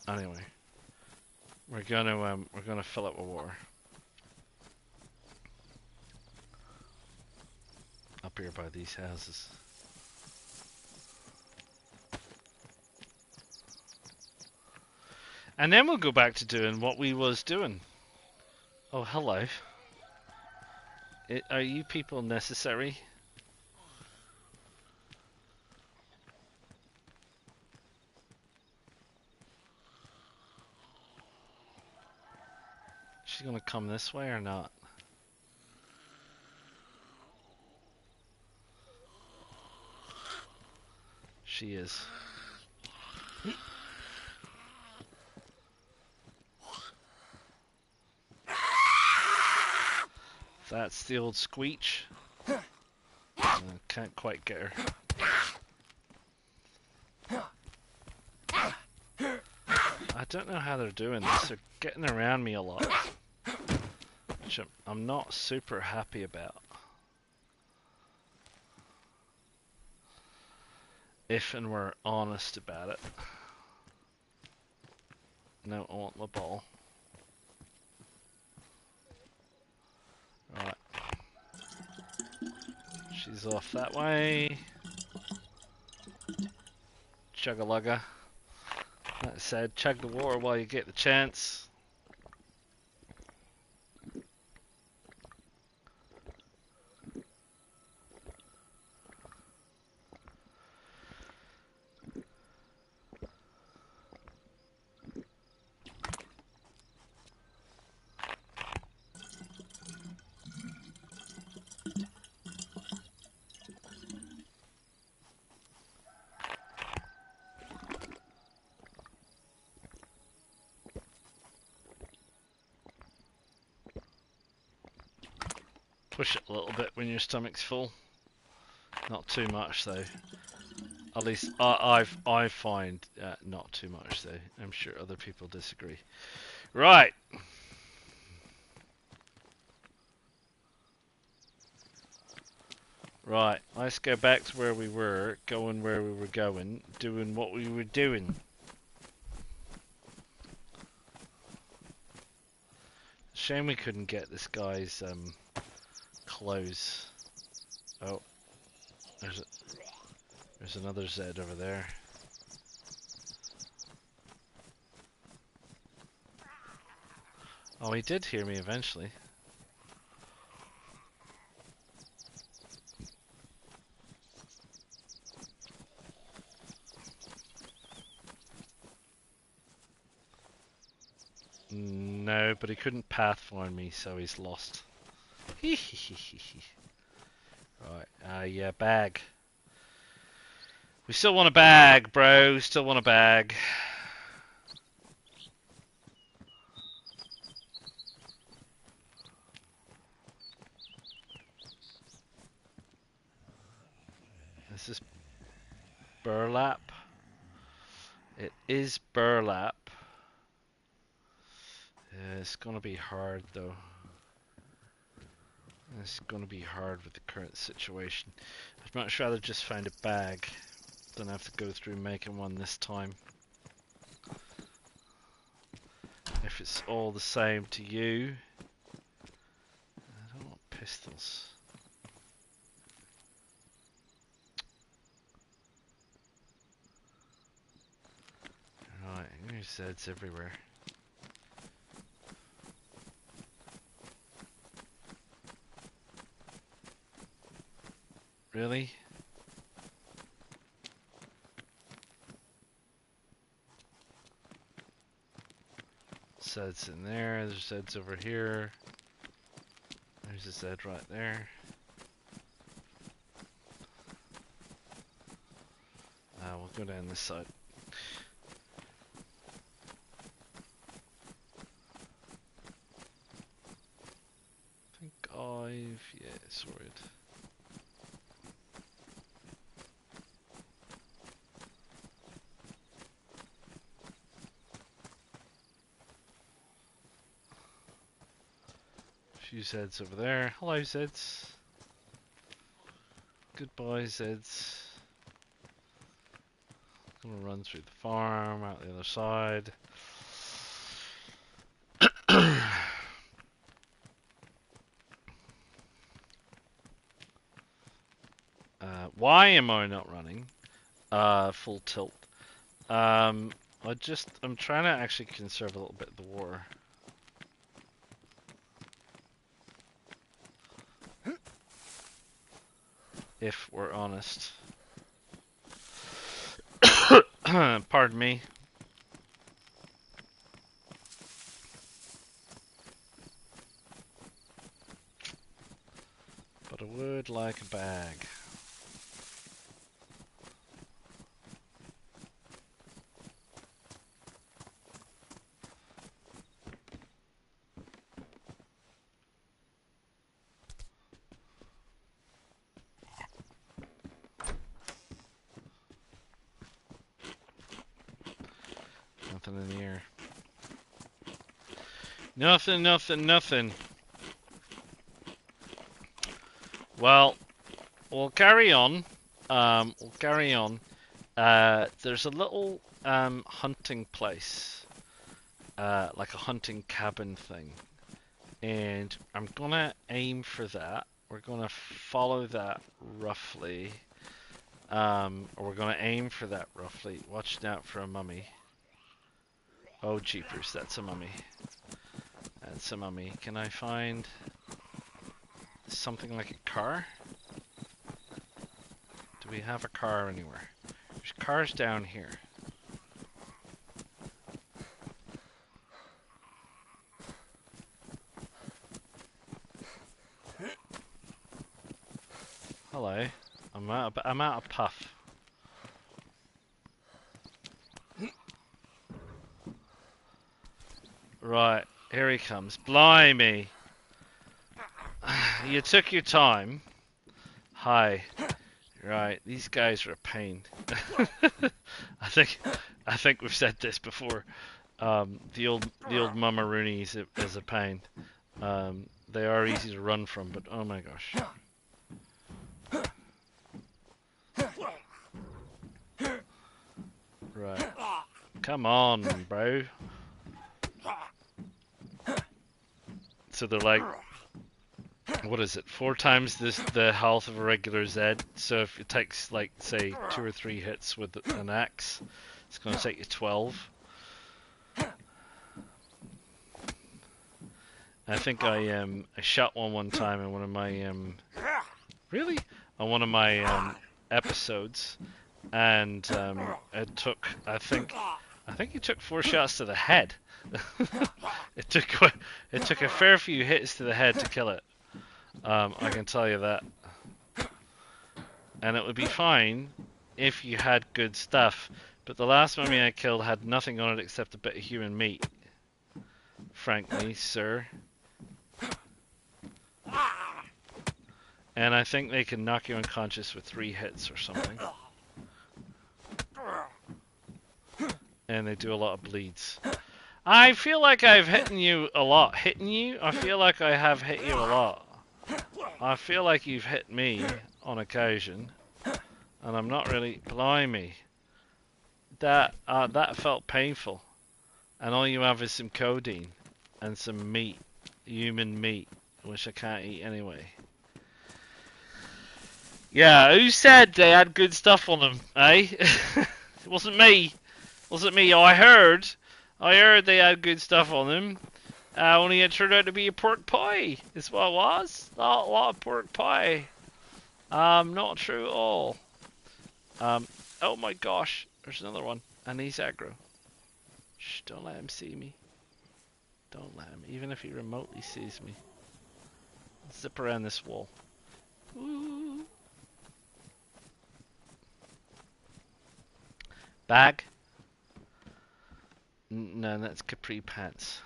Anyway, we're gonna fill it with water. Up here by these houses. And then we'll go back to doing what we was doing. Oh, hello. Are you people necessary? She's gonna come this way or not? She is. That's the old Squeech. Can't quite get her. I don't know how they're doing this. They're getting around me a lot, which I'm not super happy about. If and we're honest about it. No, I want my ball. Right. She's off that way. Chug-a-lugga. That said, chug the water while you get the chance. Push it a little bit when your stomach's full. Not too much though. At least I find not too much though. I'm sure other people disagree. Right. Right. Let's go back to where we were, going where we were going, doing what we were doing. Shame we couldn't get this guy's clothes. Oh, there's another Z over there. Oh, he did hear me eventually. No, but he couldn't path find me, so he's lost. Right, yeah, bag. We still want a bag, bro. Still want a bag. This is burlap. It is burlap. Yeah, it's gonna be hard though. It's gonna be hard with the current situation. I'd much rather just find a bag than have to go through making one this time. If it's all the same to you. I don't want pistols. Right, there's Zeds everywhere. Really? Zeds in there, there's Zeds over here. There's a Zed right there. We'll go down this side. I think yeah, sorted. Few Zeds over there. Hello, Zeds. Goodbye, Zeds. Gonna run through the farm, out the other side. Why am I not running full tilt? I'm trying to actually conserve a little bit of the water. If we're honest. Pardon me. But I would like a bag. Nothing in the air. Nothing, nothing, nothing. Well, we'll carry on. We'll carry on. there's a little hunting place, like a hunting cabin thing, and I'm gonna aim for that. We're gonna follow that roughly, or we're gonna aim for that roughly. Watching out for a mummy. Oh jeepers, that's a mummy. That's a mummy. Can I find something like a car? Do we have a car anywhere? There's cars down here. Hello. I'm out of puff. Right, here he comes. Blimey. You took your time. Hi. Right, these guys are a pain. I think we've said this before. The old mummaroony is a pain. They are easy to run from, but oh my gosh. Right. Come on, bro. So they're like, what is it? 4 times the health of a regular Z. So if it takes, like, say 2 or 3 hits with an axe, it's going to take you 12. I think I shot one time in one of my really on one of my episodes, and it took I think he took 4 shots to the head. It took a fair few hits to the head to kill it. I can tell you that. And it would be fine if you had good stuff, but the last mummy I killed had nothing on it except a bit of human meat. Frankly, sir. And I think they can knock you unconscious with 3 hits or something. And they do a lot of bleeds. I feel like I've hit you a lot. Hitting you? I feel like I have hit you a lot. I feel like you've hit me on occasion. And I'm not really... Blimey. That felt painful. And all you have is some codeine. And some meat. Human meat. Which I can't eat anyway. Yeah, who said they had good stuff on them, eh? It wasn't me. Wasn't me. Oh, I heard they had good stuff on them. Only it turned out to be a pork pie. Is what it was. Not a lot of pork pie. Not true at all. Oh my gosh. There's another one. And he's aggro. Shh, don't let him see me. Don't let him. Even if he remotely sees me. Zip around this wall. Ooh. Bag? No, that's capri pants.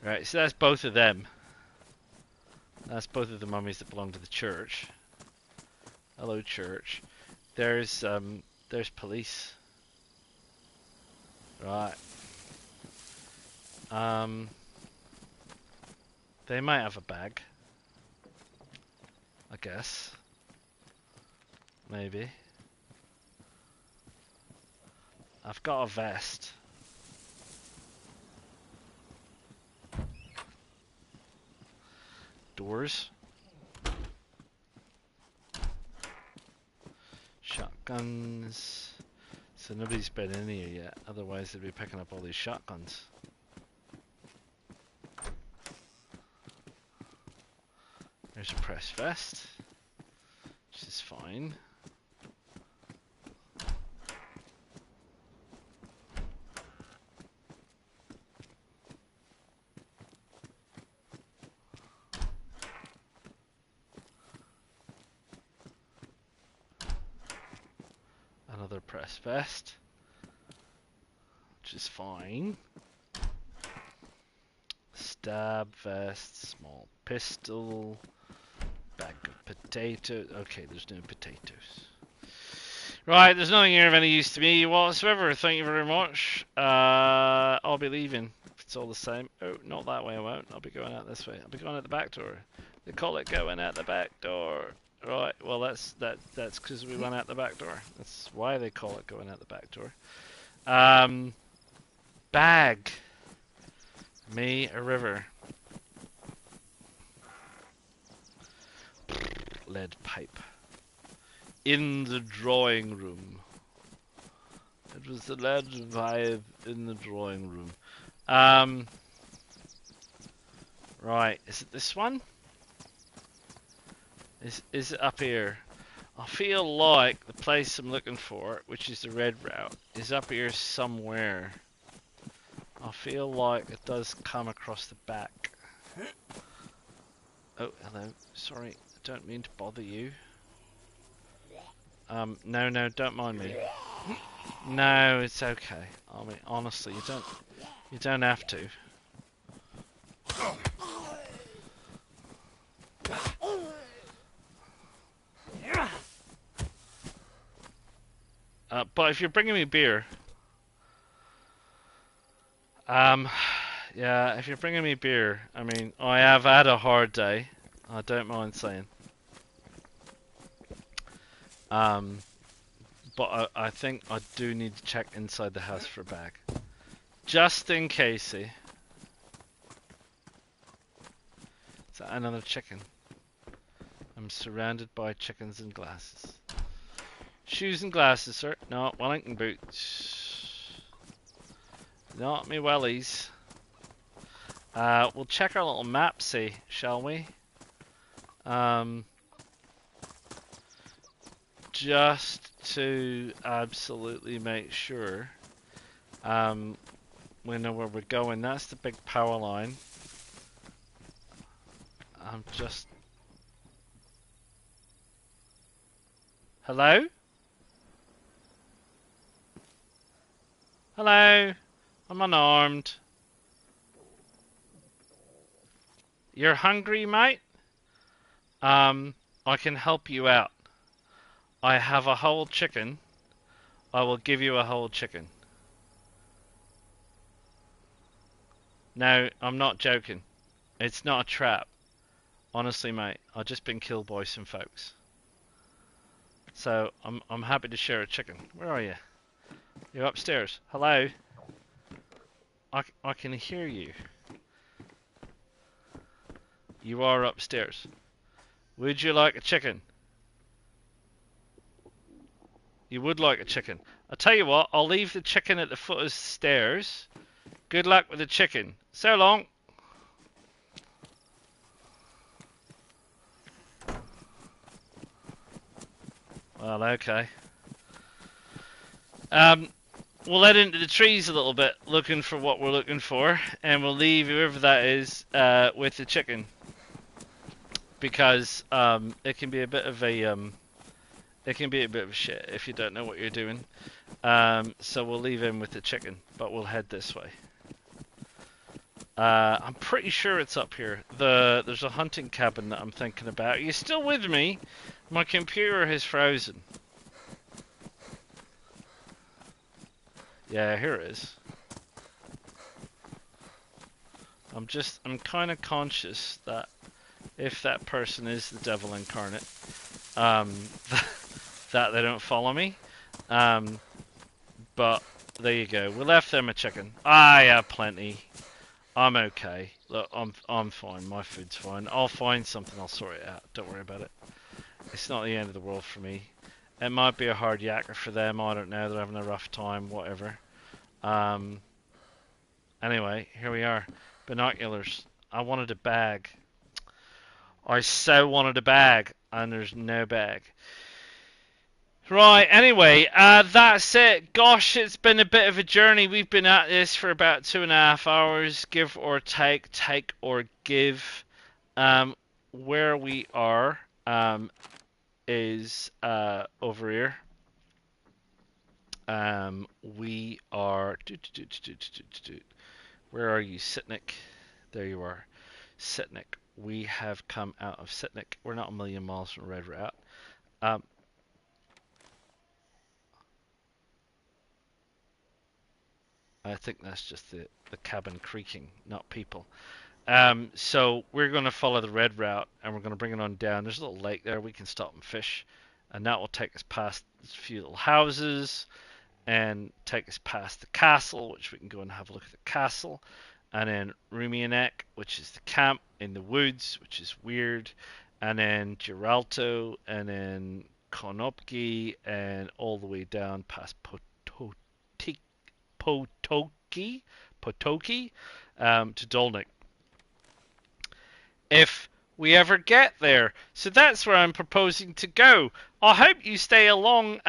Right, so that's both of them. That's both of the mummies that belong to the church. Hello, church. There's police. Right. They might have a bag. I guess. Maybe. I've got a vest. Doors. Shotguns. So nobody's been in here yet, otherwise they'd be picking up all these shotguns. There's a press vest, which is fine. Another press vest, which is fine. Stab vest, small pistol, bag of potatoes. Okay, there's no potatoes. Right, there's nothing here of any use to me whatsoever. Thank you very much. I'll be leaving if it's all the same. Oh, not that way I won't. I'll be going out this way. I'll be going out the back door. They call it going out the back door. Right. Well, that's because we went out the back door. That's why they call it going out the back door. Bag me a river. Lead pipe. In the drawing room. It was the lead vibe in the drawing room. Right. Is it this one? Is it up here? I feel like the place I'm looking for, which is the red route, is up here somewhere. I feel like it does come across the back. Oh, hello. Sorry, I don't mean to bother you. No, don't mind me. No, it's okay. I mean, honestly, you don't have to. But if you're bringing me beer, yeah, if you're bringing me beer, I mean, I have had a hard day. I don't mind saying. But I think I do need to check inside the house for a bag. Just in case. Is that another chicken? I'm surrounded by chickens and glasses. Shoes and glasses, sir. No, Wellington boots. Not me wellies. We'll check our little map, see, shall we? Just to absolutely make sure we know where we're going. That's the big power line. I'm just... Hello? Hello? I'm unarmed. You're hungry, mate? I can help you out. I have a whole chicken. I will give you a whole chicken. No, I'm not joking. It's not a trap. Honestly, mate, I've just been killed by some folks. So, I'm happy to share a chicken. Where are you? You're upstairs. Hello? I can hear you. You are upstairs. Would you like a chicken? You would like a chicken. I'll tell you what, I'll leave the chicken at the foot of the stairs. Good luck with the chicken. So long. Well, okay. We'll head into the trees a little bit, looking for what we're looking for, and we'll leave whoever that is with the chicken, because it can be a bit of a shit if you don't know what you're doing. So we'll leave him with the chicken, but we'll head this way. I'm pretty sure it's up here. There's a hunting cabin that I'm thinking about. Are you still with me? My computer has frozen. Yeah, here it is. I'm kind of conscious that if that person is the devil incarnate, that they don't follow me. But there you go. We left them a chicken. I have plenty. I'm okay. Look, I'm fine. My food's fine. I'll find something. I'll sort it out. Don't worry about it. It's not the end of the world for me. It might be a hard yakker for them. I don't know. They're having a rough time. Whatever. Anyway, here we are. Binoculars. I wanted a bag. I so wanted a bag, and there's no bag. Right, anyway, that's it. Gosh, it's been a bit of a journey. We've been at this for about 2.5 hours, give or take or give. Where we are is over here. We are... Where are you, Sitnik? There you are. Sitnik. We have come out of Sitnik. We're not a million miles from Red Route. I think that's just the cabin creaking, not people. So we're going to follow the red route, and we're going to bring it on down. There's a little lake there. We can stop and fish, and that will take us past a few little houses, and take us past the castle, which we can go and have a look at the castle, and then Rumianek, which is the camp in the woods, which is weird, and then Geralto, and then Konopki, and all the way down past Potoki, to Dolnik. If we ever get there. So that's where I'm proposing to go. I hope you stay along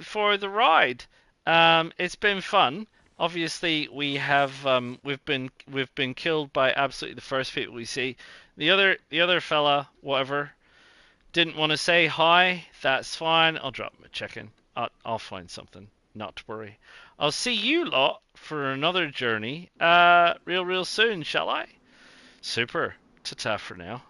for the ride. It's been fun. Obviously, we've been killed by absolutely the first people we see. The other fella, whatever, didn't want to say hi. That's fine. I'll drop him a check-in. I'll find something. Not to worry. I'll see you lot for another journey real soon, shall I? Super. Ta-ta for now.